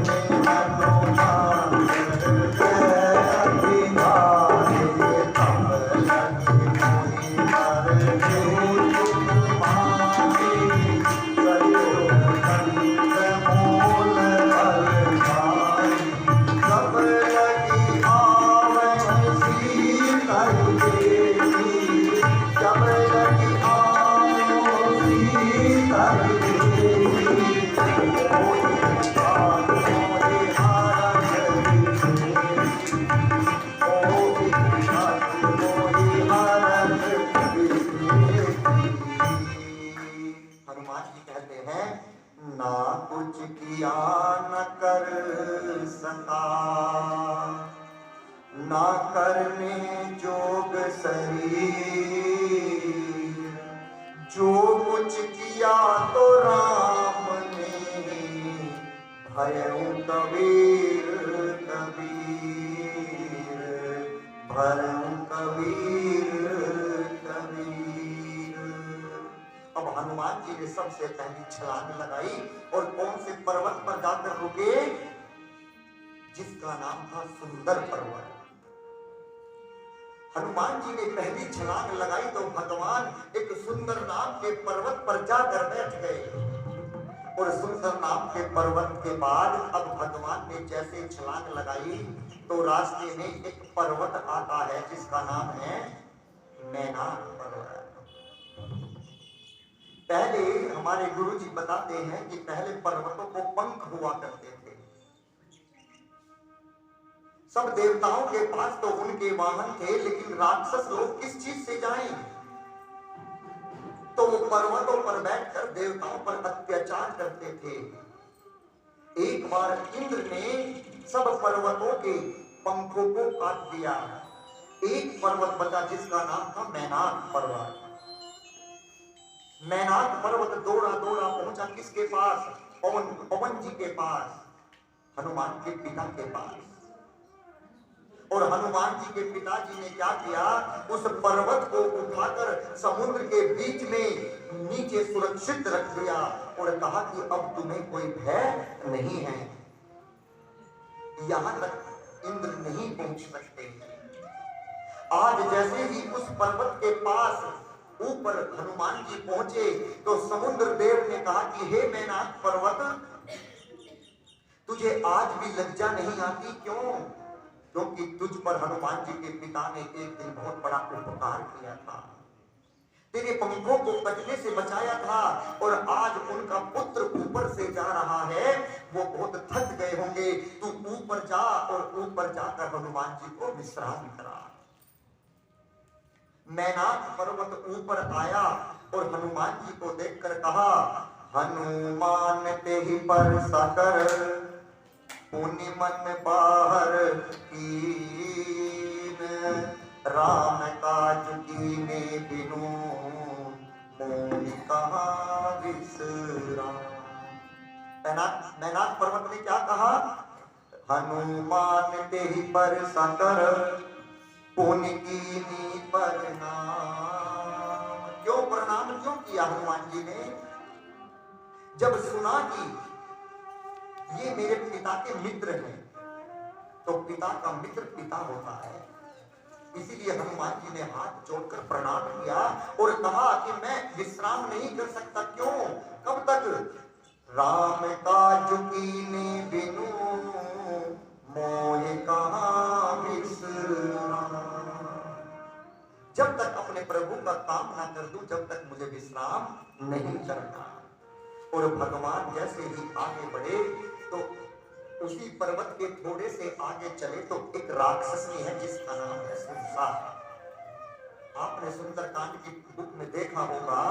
हनुमान ना करने जोग शरीर, जो कुछ किया तो राम ने, भयउ कबीर कबीर, भयउ कबीर कबीर। अब हनुमान जी ने सबसे पहली छलांग लगाई और कौन से पर्वत पर जाकर रुके, जिसका नाम था सुंदर पर्वत। हनुमान जी ने पहली छलांग लगाई तो भगवान एक सुंदर नाम के पर्वत पर जाकर बैठ गए। और सुंदर नाम के पर्वत के बाद अब भगवान ने जैसे छलांग लगाई तो रास्ते में एक पर्वत आता है जिसका नाम है मैनाक पर्वत। पहले हमारे गुरुजी बताते हैं कि पहले पर्वतों को पंख हुआ करते थे। सब देवताओं के पास तो उनके वाहन थे, लेकिन राक्षस लोग किस चीज से जाएं? तो वो पर्वतों पर बैठकर देवताओं पर अत्याचार करते थे। एक बार इंद्र ने सब पर्वतों के पंखों को काट दिया। एक पर्वत बचा जिसका नाम था मैनाक पर्वत। मैनाक पर्वत दौड़ा दौड़ा पहुंचा किसके पास? पवन जी के पास, हनुमान के पिता के पास। और हनुमान जी के पिताजी ने क्या किया, उस पर्वत को उठाकर समुद्र के बीच में नीचे सुरक्षित रख दिया और कहा कि अब तुम्हें कोई भय नहीं है, यहां तक इंद्र नहीं पहुंच सकते। आज जैसे ही उस पर्वत के पास ऊपर हनुमान जी पहुंचे तो समुद्र देव ने कहा कि हे मैनाक पर्वत, तुझे आज भी लज्जा नहीं आती? क्यों? क्योंकि तुझ पर हनुमान जी के पिता ने एक दिन बहुत बड़ा उपकार किया था। तेरे पंखों को कटने से बचाया था, और आज उनका पुत्र ऊपर से जा रहा है, वो बहुत थक गए होंगे, तू ऊपर जा और ऊपर जाकर हनुमान जी को विश्राम करा। मैनाक पर्वत ऊपर आया और हनुमान जी को देखकर कहा, हनुमान ते ही पर साकर पुनि मन बाहर कीन, राम काज कीने बिनु मोहि कहाँ विश्राम। मैनाक पर्वत ने क्या कहा? हनुमान ते ही पर साकर पुनि कीनी प्रणाम। क्यों प्रणाम क्यों किया हनुमान जी ने? जब सुना कि ये मेरे पिता के मित्र हैं, तो पिता का मित्र पिता होता है, इसीलिए हनुमान जी ने हाथ जोड़कर प्रणाम किया और कहा कि मैं विश्राम नहीं कर सकता। क्यों? कब तक? राम काज कीने बिनु मोहि कहाँ विश्राम। जब तक अपने प्रभु का काम ना कर दूं, जब तक मुझे विश्राम नहीं करना। और भगवान जैसे ही आगे बढ़े तो उसी पर्वत के थोड़े से आगे चले तो एक राक्षसनी है जिसका नाम है सुरसा। आपने सुंदरकांड की बुक में देखा होगा,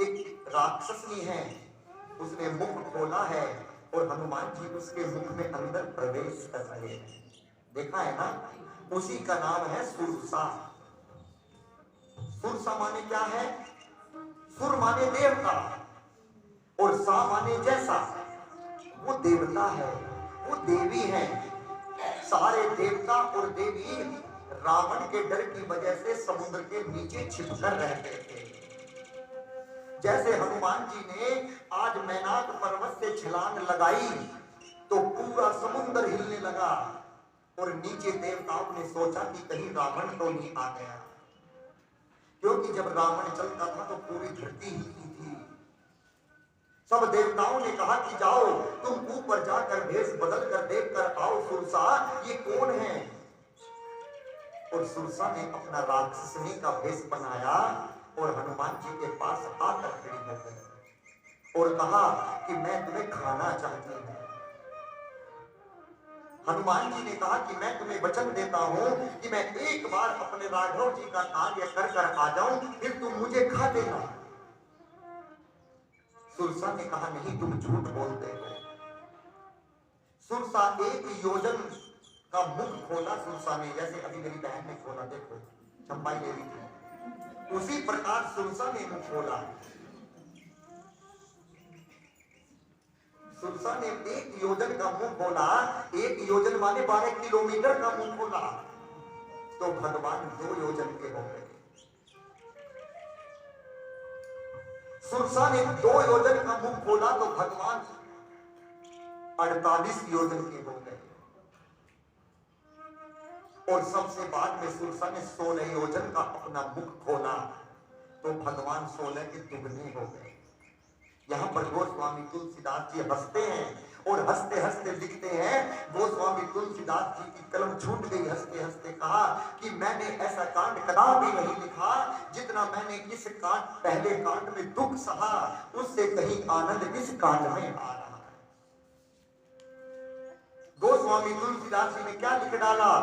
एक राक्षसनी है, उसने मुख खोला है और हनुमान जी उसके मुख में अंदर प्रवेश कर रहे हैं। देखा है ना? उसी का नाम है सुरसा। सुरसा माने क्या है? सुर माने देवता और सा माने जैसा। वो देवता है, वो देवी है। सारे देवता और देवी रावण के डर की वजह से समुद्र के नीचे छिपकर रहते थे। जैसे हनुमान जी ने आज मैनाक पर्वत से छलांग लगाई तो पूरा समुद्र हिलने लगा और नीचे देवताओं ने सोचा कि कहीं रावण तो नहीं आ गया, क्योंकि जब रावण चलता था तो पूरी धरती हिलती थी। सब देवताओं ने कहा कि जाओ तुम ऊपर जाकर भेष बदल कर देख कर आओ सुरसा ये कौन है। और सुरसा ने अपना राक्षसनी का भेष बनाया और हनुमान जी के पास आकर खड़ी हो गई और कहा कि मैं तुम्हें खाना चाहती हूँ। हनुमान जी ने कहा कि मैं तुम्हें वचन देता हूं कि मैं एक बार अपने राघव जी का कार्य कर कर आ जाऊं, फिर तुम मुझे खा देना। सुरसा ने कहा नहीं, तुम झूठ बोलते हो। सुरसा एक योजन का मुख खोला सुरसा ने, जैसे अभी मेरी बहन ने खोला, देखो चंपाई ले रही थी, उसी प्रकार सुरसा ने मुख खोला। सुरसा ने एक योजन का मुंह खोला, एक योजन माने 12 किलोमीटर का मुंह खोला, तो भगवान 2 योजन के हो गए। सुरसा ने 2 योजन का मुंह खोला तो भगवान 48 योजन के हो गए। और सबसे बाद में सुरसा ने 16 योजन का अपना मुख खोला तो भगवान 16 के दुगने हो गए। यहाँ पर गोस्वामी तुलसीदास जी हंसते हैं और हंसते हंसते लिखते हैं, गोस्वामी तुलसीदास जी की कलम छूट गई। हंसते हंसते कहा कि मैंने ऐसा कांड कदापि नहीं लिखा जितना मैंने इस कांड, पहले कांड में दुख सहा, उससे कहीं आनंद इस कांड में आ रहा है। गोस्वामी तुलसीदास जी ने क्या लिख डाला?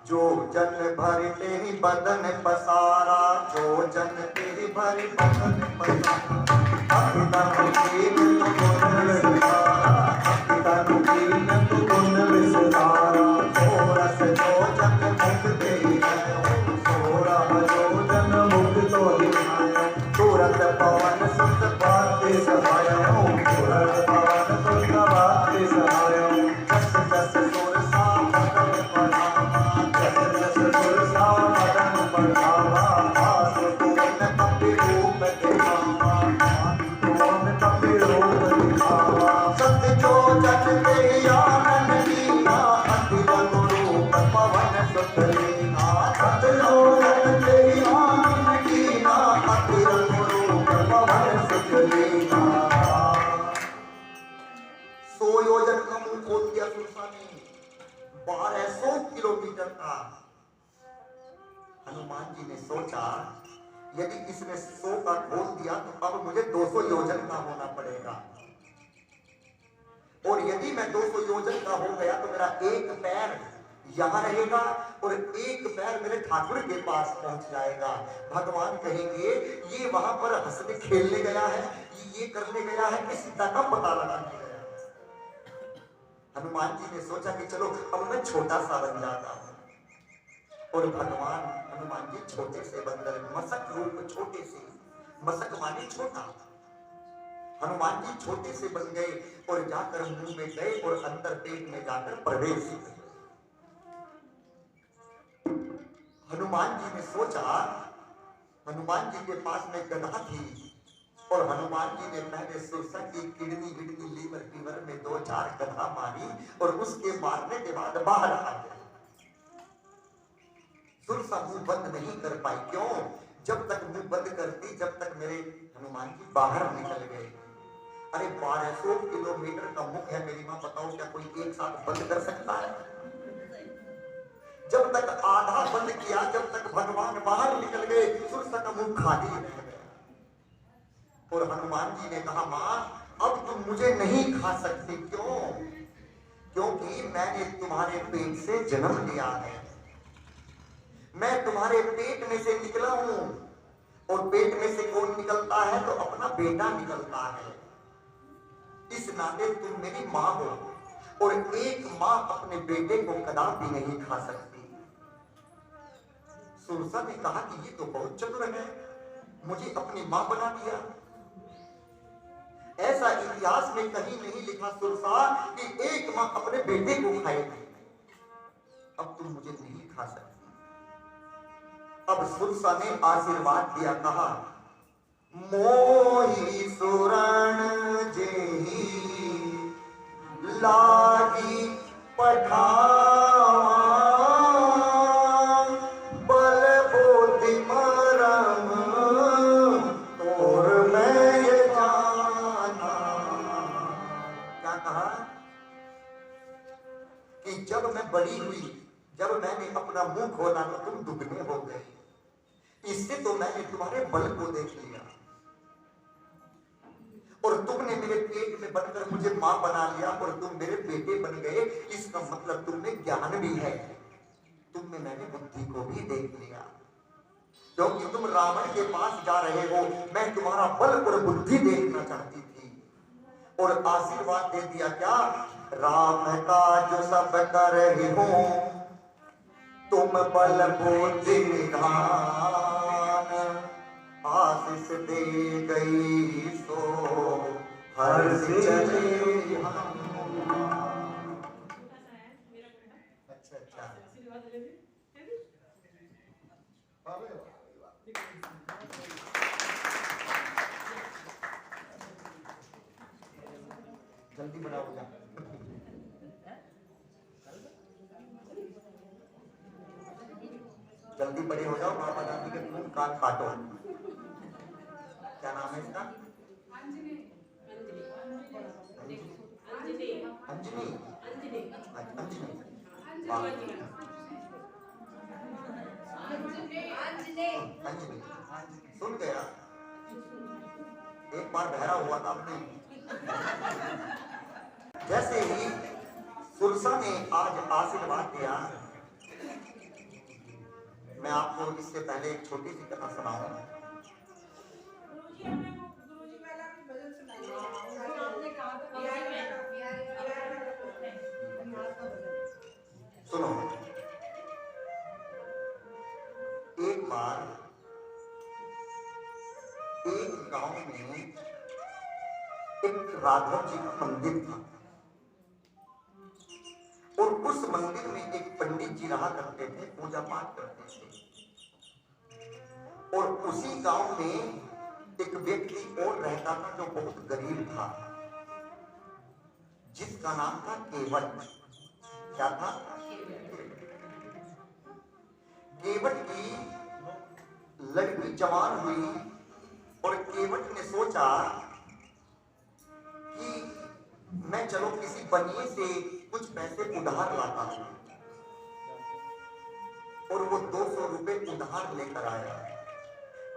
जो जन भर तेरी बदन पसारा, जो जन तेरी भरी बदन पसारा, अपिता कीन तु गुण विस्तारा, अपिता कीन तु गुण विस्तारा, सोरस जो जन मुख तेरी है, सोरह जो जन मुख तोरी है, तुरत पवन सुत बाते सहाय, तुरत पवन सुत बाते सहाय, जस जस सुरसा मदन बढ़ावा, जस जस सुरसा मदन बढ़ावा, आस तुमन कपि रूप दिखावा, कपि रूप दिखावा, सत्य जो जन ते आनंद लीना, अति रघु रूप पवन सुत लीना, सत्य जो जन ते आनंद लीना, अति रघु रूप पवन सुत लीना। 100 योजन का मुंह खोल दिया सुरसा ने, 1200 किलोमीटर का। हनुमान जी ने सोचा यदि इसने 100 का खोल दिया तो अब मुझे 200 योजन का होना पड़ेगा, और यदि मैं 200 योजन का हो गया तो मेरा एक पैर यहां रहेगा और एक पैर मेरे ठाकुर के पास पहुंच जाएगा। भगवान कहेंगे ये वहां पर हंसने खेलने गया है, ये करने गया है कि सीता का पता लगाने गया है। हनुमान जी ने सोचा कि चलो अब मैं छोटा सा बन जाता हूं, और भगवान हनुमान जी छोटे से बन गए, मसक रूप छोटे से, मसक माने छोटा। हनुमान जी छोटे से बन गए और जाकर मुंह में गए और अंदर पेट में जाकर प्रवेश किए। हनुमान जी ने सोचा, हनुमान जी के पास में गधा थी और हनुमान जी ने पहले सुरसा की किडनी विडनी लीवर फीवर में 2-4 गधा मारी और उसके मारने के बाद बाहर आ गए। सुरसा मुंह बंद नहीं कर पाई, क्यों? जब तक मुंह बंद करती जब तक मेरे हनुमान जी बाहर निकल गए। अरे 1200 किलोमीटर का मुख है मेरी मां, बताओ क्या कोई एक साथ बंद कर सकता है? जब तक आधा बंद किया, जब तक भगवान बाहर निकल गए, सुरसा का मुंह खाली रह गया। और हनुमान जी ने कहा, मां अब तुम मुझे नहीं खा सकती, क्यों? क्योंकि मैंने तुम्हारे पेट से जन्म लिया है, मैं तुम्हारे पेट में से निकला हूं, और पेट में से कौन निकलता है? तो अपना बेटा निकलता है। इस नाते तुम मेरी मां हो, और एक मां अपने बेटे को कदापि नहीं खा सकती। सुरसा ने कहा कि ये तो बहुत चतुर है, मुझे अपनी मां बना दिया। ऐसा इतिहास में कहीं नहीं लिखा सुरसा कि एक मां अपने बेटे को खाएगी। अब तुम मुझे नहीं खा सकती। अब सुरसा ने आशीर्वाद दिया, कहा मोही सुरण जेही लागी पठावा बल बुद्धि मरम और मैं ये जाना। क्या कहा कि जब मैं बड़ी हुई, जब मैंने अपना मुंह खोला तो तुम दुगने हो गए, इससे तो मैंने तुम्हारे बल को देख लिया, और तुमने मेरे पेट में बनकर मुझे मां बना लिया और तुम मेरे बेटे बन गए। इसका मतलब तुमने ज्ञान भी है, तुम में मैंने बुद्धि को भी देख लिया। क्योंकि तुम रावण के पास जा रहे हो, मैं तुम्हारा बल और बुद्धि देखना चाहती थी, और आशीर्वाद दे दिया। क्या? राम का जो सब कर रही हो तुम बल बुद्धि निधान, आशीष दे गई सो हर्ष चले हम। अच्छा जल्दी बड़ा हो जा, जल्दी बड़े हो जाओ। मामा दादी के खून कान काटो। क्या नाम है इसका? अंजनी। अंजनी अंजनी अंजनी सुन गया, एक बार बहरा हुआ था अपने। जैसे ही सुरसा ने आज आशीर्वाद दिया, मैं आपको इससे पहले एक छोटी सी कथा सुनाऊंगा। सुनो, एक बार एक गांव में एक राघव जी का मंदिर था, और उस मंदिर में एक पंडित जी रहा करते थे, पूजा पाठ करते थे। और उसी गांव में एक व्यक्ति और रहता था जो बहुत गरीब था, जिसका नाम था केवट। क्या था? केवट की लड़की जवान हुई, और केवट ने सोचा कि मैं चलो किसी बनिए से कुछ पैसे उधार लाता हूं, और वो 200 रुपए उधार लेकर आया।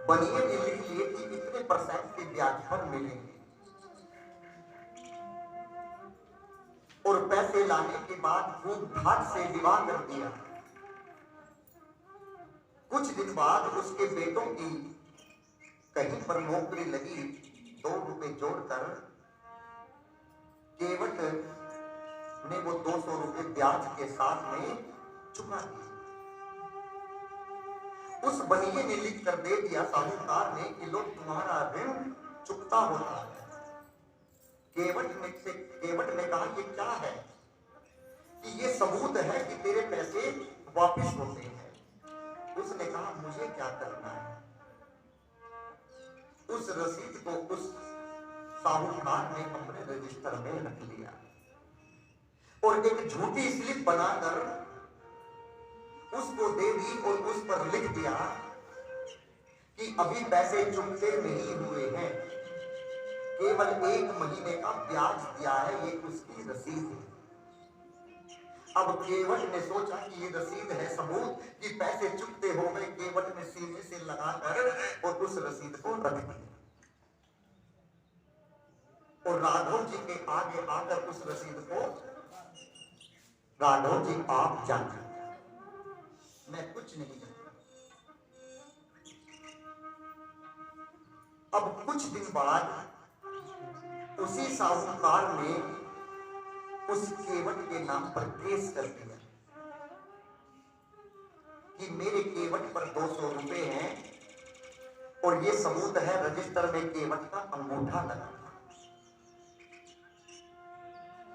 बनिए ने लिख लिए कि इतने % के ब्याज पर मिलेंगे, और पैसे लाने के बाद खूब घाट से विवाह कर दिया। कुछ दिन बाद उसके बेटों की कहीं पर नौकरी लगी, 2 रुपए जोड़कर केवट ने वो 200 रुपए ब्याज के साथ में चुका दिए। उस बनिए ने लिख कर दे दिया साहूकार ने कि लो तुम्हारा ऋण चुकता होता है। केवट ने कहा ये क्या है? कि ये सबूत है कि तेरे पैसे वापिस होते हैं। उसने कहा मुझे क्या करना है? उस रसीद को उस साहूकार ने अपने रजिस्टर में रख लिया और एक झूठी स्लिप बनाकर उसको दे दी और उस पर लिख दिया कि अभी पैसे चुकते नहीं हुए हैं, केवल 1 महीने का ब्याज दिया है, ये उसकी रसीद है। अब केवट ने सोचा कि ये रसीद है सबूत कि पैसे चुकते हो गए। केवट ने सीने से लगाकर और उस रसीद को रख दिया और राघव जी के आगे आकर उस रसीद को, राघव जी आप जानिए, मैं कुछ नहीं जानता। अब कुछ दिन बाद उसी साहूकार ने उस केवट के नाम पर केस कर दिया कि मेरे केवट पर 200 रुपए हैं और ये सबूत है रजिस्टर में केवट का अंगूठा लगा।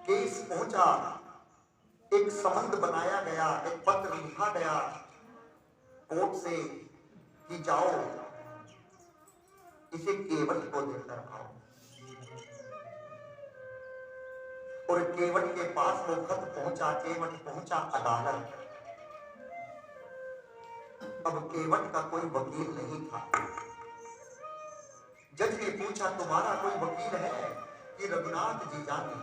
केस पहुंचा, एक संबंध बनाया गया, एक पत्र लिखा गया कोर्ट से कि जाओ इसे केवट को देकर आओ। और केवट के पास वो खत पहुंचा, केवट पहुंचा अदालत। अब केवट का कोई वकील नहीं था। जज ने पूछा तुम्हारा कोई वकील है? कि रघुनाथ जी जाने।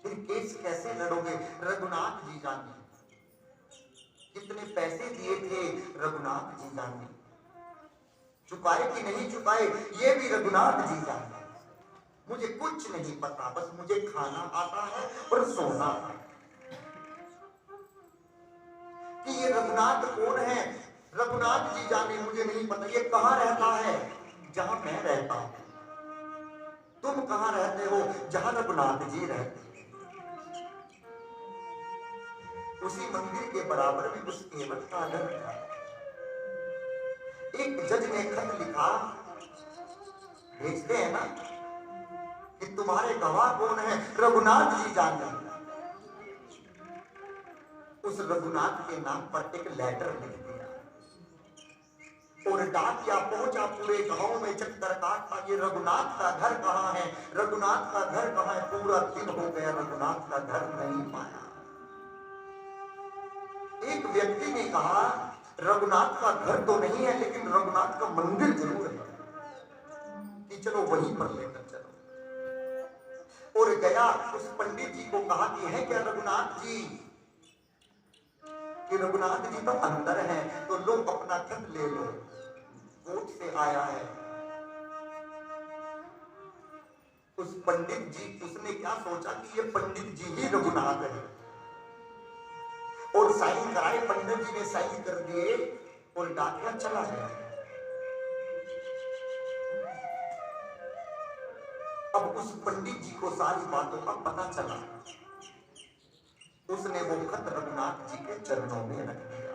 फिर केस कैसे लड़ोगे? रघुनाथ जी जाने। कितने पैसे दिए थे? रघुनाथ जी जाने। चुकाए कि नहीं चुकाए ये भी रघुनाथ जी जाने। मुझे कुछ नहीं पता, बस मुझे खाना आता है और सोना है। कि ये रघुनाथ कौन है? रघुनाथ जी जाने, मुझे नहीं पता। ये कहां रहता है? जहां मैं रहता हूं। तुम कहां रहते हो? जहां रघुनाथ जी रहते। उसी मंदिर के बराबर में उस केवट का घर था। एक जज ने खत लिखा, भेजते हैं ना कि तुम्हारे गवाह कौन है? रघुनाथ जी जाने। उस रघुनाथ के नाम पर एक लेटर लिख दिया और डाकिया पहुंचा पूरे गांव में चक्कर काटता, ये रघुनाथ का घर कहां है? रघुनाथ का घर कहां है? पूरा दिन हो गया, रघुनाथ का घर नहीं पाया। एक व्यक्ति ने कहा रघुनाथ का घर तो नहीं है लेकिन रघुनाथ का मंदिर जरूर है, कि चलो वहीं पर लेकर चलो। और गया, उस पंडित जी को कहा कि है क्या रघुनाथ जी? कि रघुनाथ जी तो अंदर हैं। तो लो अपना खत ले लो, कोर्ट से आया है। उस पंडित जी, उसने क्या सोचा कि ये पंडित जी ही रघुनाथ है और साइन कराए। पंडित जी ने साइन कर दिए और डाकिया चला गया। अब उस पंडित जी को सारी बातों का पता चला। उसने वो खत रघुनाथ जी के चरणों में रख दिया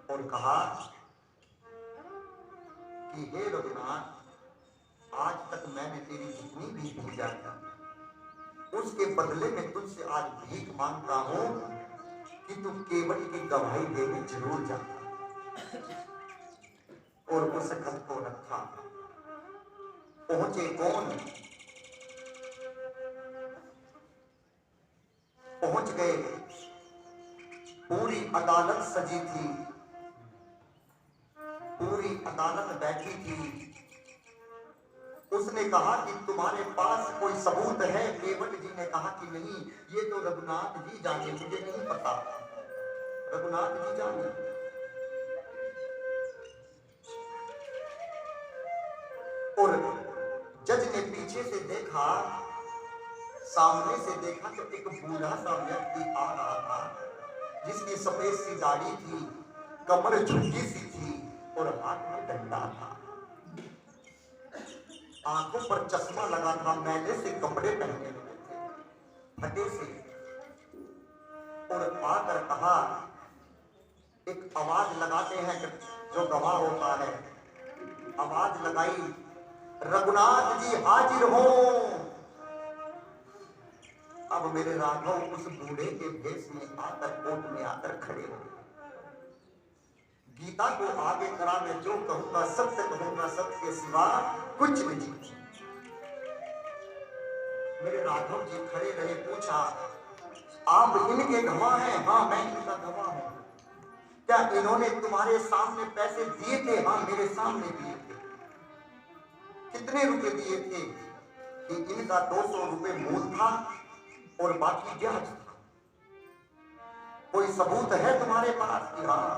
और कहा कि हे रघुनाथ, आज तक मैंने तेरी जितनी भी पूजा की उसके बदले में तुझसे आज भीख मांगता हूं कि तू केवट की गवाही देने जरूर जा। और उस खत को रखा। पहुंचे कौन? पहुंच गए। पूरी अदालत सजी थी, पूरी अदालत बैठी थी। उसने कहा कि तुम्हारे पास कोई सबूत है? केवट जी ने कहा कि नहीं, ये तो रघुनाथ जी जाने, मुझे नहीं पता। रघुनाथ जी जाने। और जज ने पीछे से देखा, सामने से देखा तो एक बूढ़ा सा व्यक्ति आ रहा था जिसकी सफेद सी दाढ़ी थी, कमर झुकी सी थी और हाथ में डंडा था, आंखों पर चश्मा लगा था, मैले से कपड़े पहने हुए थे, फटे से। और आकर कहा, एक आवाज लगाते हैं जो गवाह होता है, आवाज लगाई, रघुनाथ जी हाजिर हो। अब मेरे राघव उस बूढ़े के भेष में आकर, कोर्ट में आकर खड़े हो। गीता को आगे करा, मैं जो कहूंगा सत्य कहूंगा, सत्य के सिवा कुछ नहीं। मेरे राघव जी खड़े रहे, पूछा, आप इनके गवाह हैं? हाँ, मैं इनका गवाह हूं। क्या इन्होंने तुम्हारे सामने पैसे दिए थे? हाँ, मेरे सामने दिए थे। कितने रुपए दिए थे? कि इनका 200 रुपए मूल था और बाकी ब्याज था। कोई सबूत है तुम्हारे पास? कि हाँ,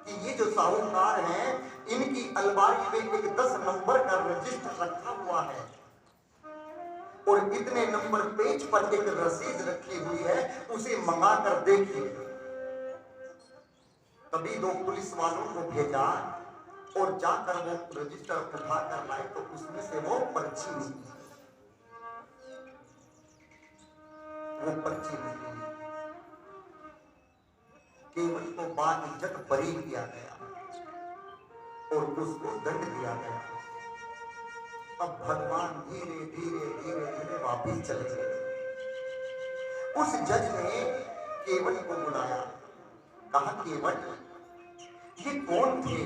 कि ये जो साहूकार हैं, इनकी अलमारी में एक 10 नंबर का रजिस्टर रखा हुआ है और इतने नंबर पेज पर एक रसीद रखी हुई है, उसे मंगा कर देखिए। तभी 2 पुलिस वालों को भेजा और जाकर वो रजिस्टर उठा कर लाए तो उसमें से वो पर्ची निकली, वो पर्ची निकली। केवल को बाद इज्जत बरी किया गया और उसको दंड दिया गया। अब भगवान धीरे धीरे धीरे धीरे वापिस चले गए। उस जज ने केवल को बुलाया, कहा, केवल ये कौन थे?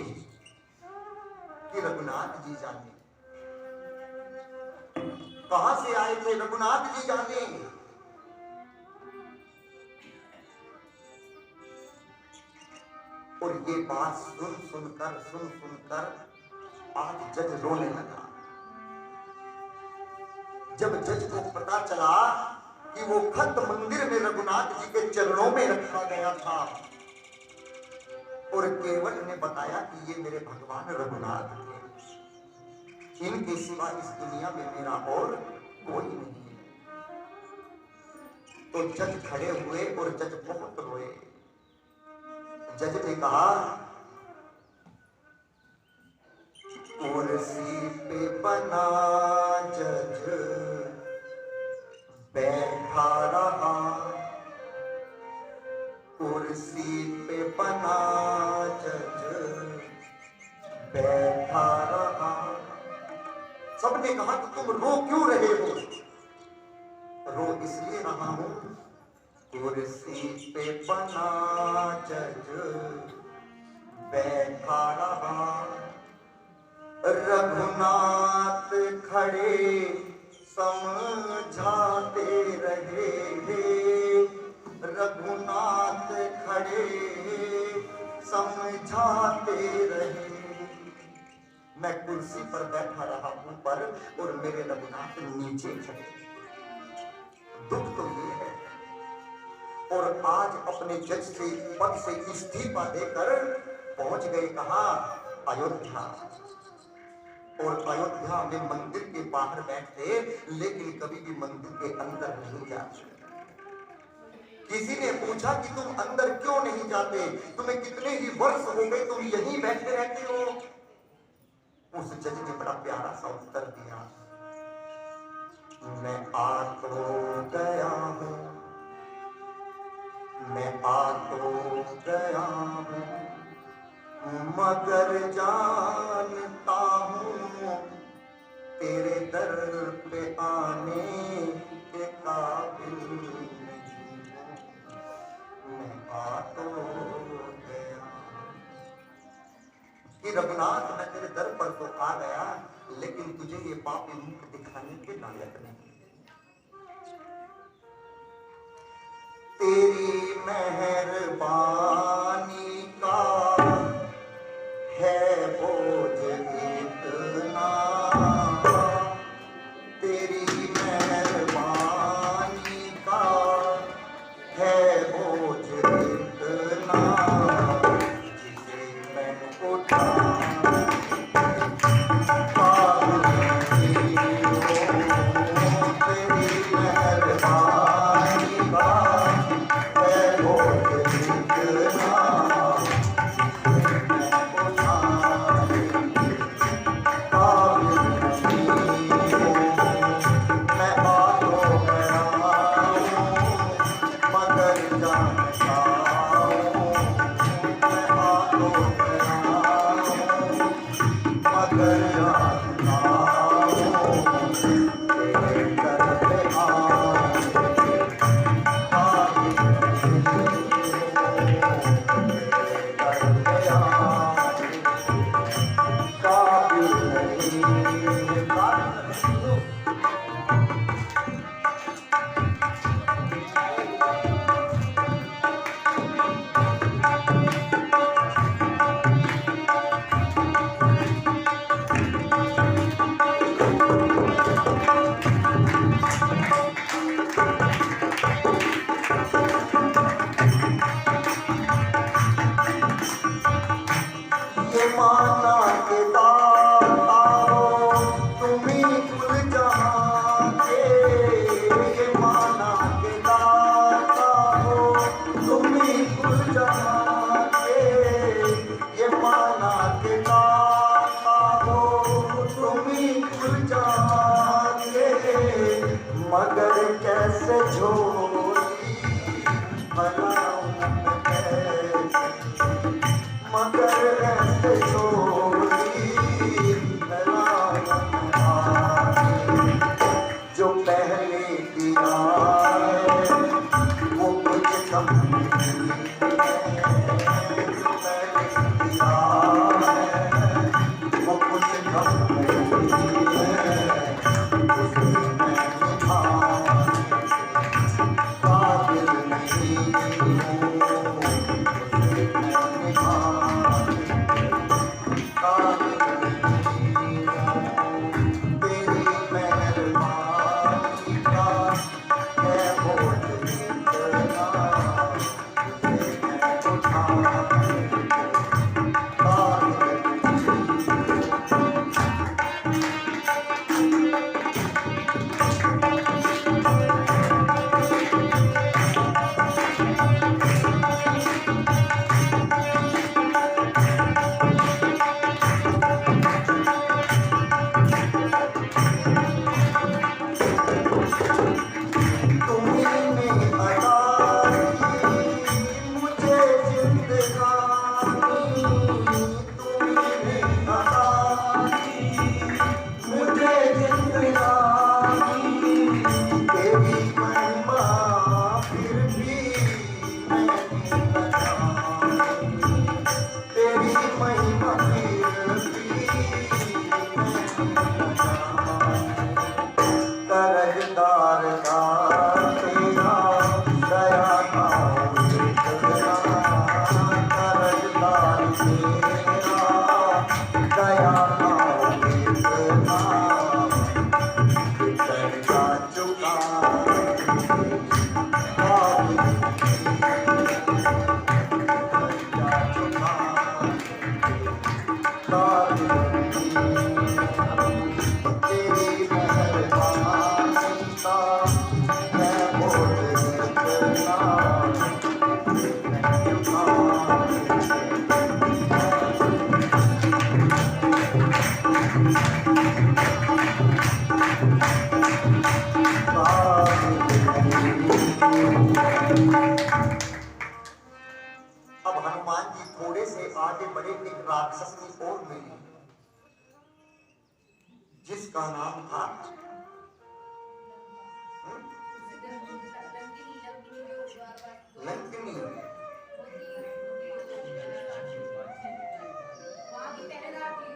कि रघुनाथ जी जाने। कहां से आए थे? रघुनाथ जी जाने। और ये बात सुन सुनकर आज जज रोने लगा। जब जज को पता चला कि वो खत मंदिर में रघुनाथ जी के चरणों में रखा गया था और केवल ने बताया कि ये मेरे भगवान रघुनाथ थे, इनके सिवा इस दुनिया में मेरा और कोई नहीं है। तो जज खड़े हुए और जज बहुत रोए। जज ने कहा, कुर्सी पे बना जज बैठा रहा, कुर्सी पे बना जज बैठा रहा। सबने कहा कि तुम रो क्यों रहे हो? रो इसलिए रहा हूं, कुर्सी पे बना जज बैठा रहा, रघुनाथ खड़े समझाते रहे, रघुनाथ खड़े समझाते रहे। मैं कुर्सी पर बैठा रहा ऊपर और मेरे रघुनाथ नीचे खड़े। दुख तो ये है। और आज अपने जज से पद से इस्तीफा देकर पहुंच गए कहा, अयोध्या। और अयोध्या में मंदिर के बाहर बैठते, लेकिन कभी भी मंदिर के अंदर नहीं जाते। किसी ने पूछा कि तुम अंदर क्यों नहीं जाते? तुम्हें कितने ही वर्ष हो गए, तुम यहीं बैठे रहते हो। उस जज ने बड़ा प्यारा सा उत्तर दिया, मैं आ तो गया हूं, मैं आ तो गया हूं, मगर जानता हूं तेरे दर पे आने के काबिल मैं आ तो गया। कि रघुनाथ, मैं तेरे दर पर तो आ गया, लेकिन तुझे ये पापी मुख दिखाने के लायक नहीं। तेरी मेहरबानी का है बोझ इतना, तेरी मेहरबानी का है बोझ इतना, जिसे मैं उठा मगर कैसे झोली बनाऊं कैसे, मगर कैसे झोली बनाऊं जो पहले दिया है वो कुछ कम नहीं है, जो पहले दिया है वो कुछ कम नहीं है, उसे मैं काबिल नहीं हूँ, उसे मैं निभाने काबिल नहीं हूँ, तेरी मेहरबानी का है बोझ इतना, उसे मैं उठाने काबिल करजदार का तेरा दया का इतना, करजदार तेरा दया का इतना, करजा चुका तेरी मेहरबानी का मैं बोझ इतना अब हनुमान जी थोड़े से आगे बढ़े, एक राक्षस की ओर मिली जिसका नाम था लंकिनी।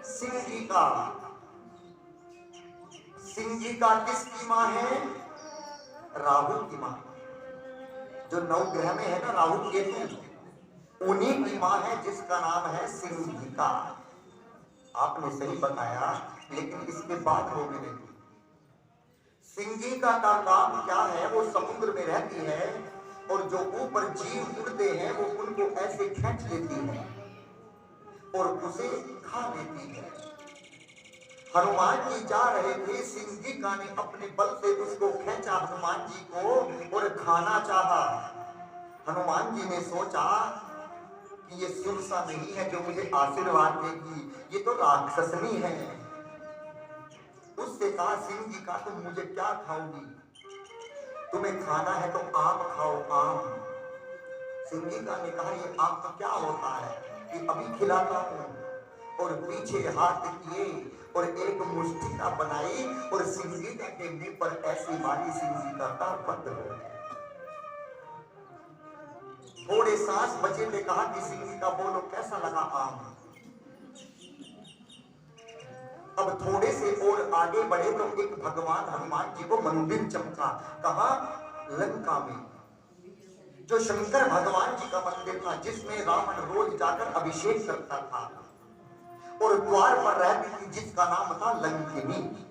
सिंह जी का किसकी माँ है? राहु की माँ। जो नवग्रह में है ना राहु केतु, उन्हीं की माँ है जिसका नाम है सिंह जी का। आपने सही बताया, लेकिन इसके बाद हो गए। सिंह जी का काम क्या है? वो समुद्र में रहती है और जो ऊपर जीव उड़ते हैं वो उनको ऐसे खींच लेती है और उसे खा लेती है। हनुमान जी जा रहे थे, सिंह जी का ने अपने बल से उसको खींचा हनुमान जी को और खाना चाहा। हनुमान जी ने सोचा कि ये सुरसा नहीं है जो मुझे आशीर्वाद देगी, ये तो राक्षसनी है। उससे कहा सिंह जी का, तुम मुझे क्या खाओगी? तुम्हें खाना है तो आम खाओ, आम। सिंह जी का ने कहा ये आम तो क्या होता है कि अभी खिलाता हूँ। और पीछे हाथ किए और एक मुष्टिका बनाई और सिंह जी के मुंह पर ऐसी मारी, सिंह जी का दांत बंद हो गया। थोड़े सांस बचे थे, कहा कि सिंह जी का बोलो कैसा लगा आम? अब थोड़े से और आगे बढ़े तो एक भगवान हनुमान जी को मंदिर चमका। कहा लंका में जो शंकर भगवान जी का मंदिर था, जिसमें रावण रोज जाकर अभिषेक करता था और द्वार पर रहती थी, जिसका नाम था लंकिनी।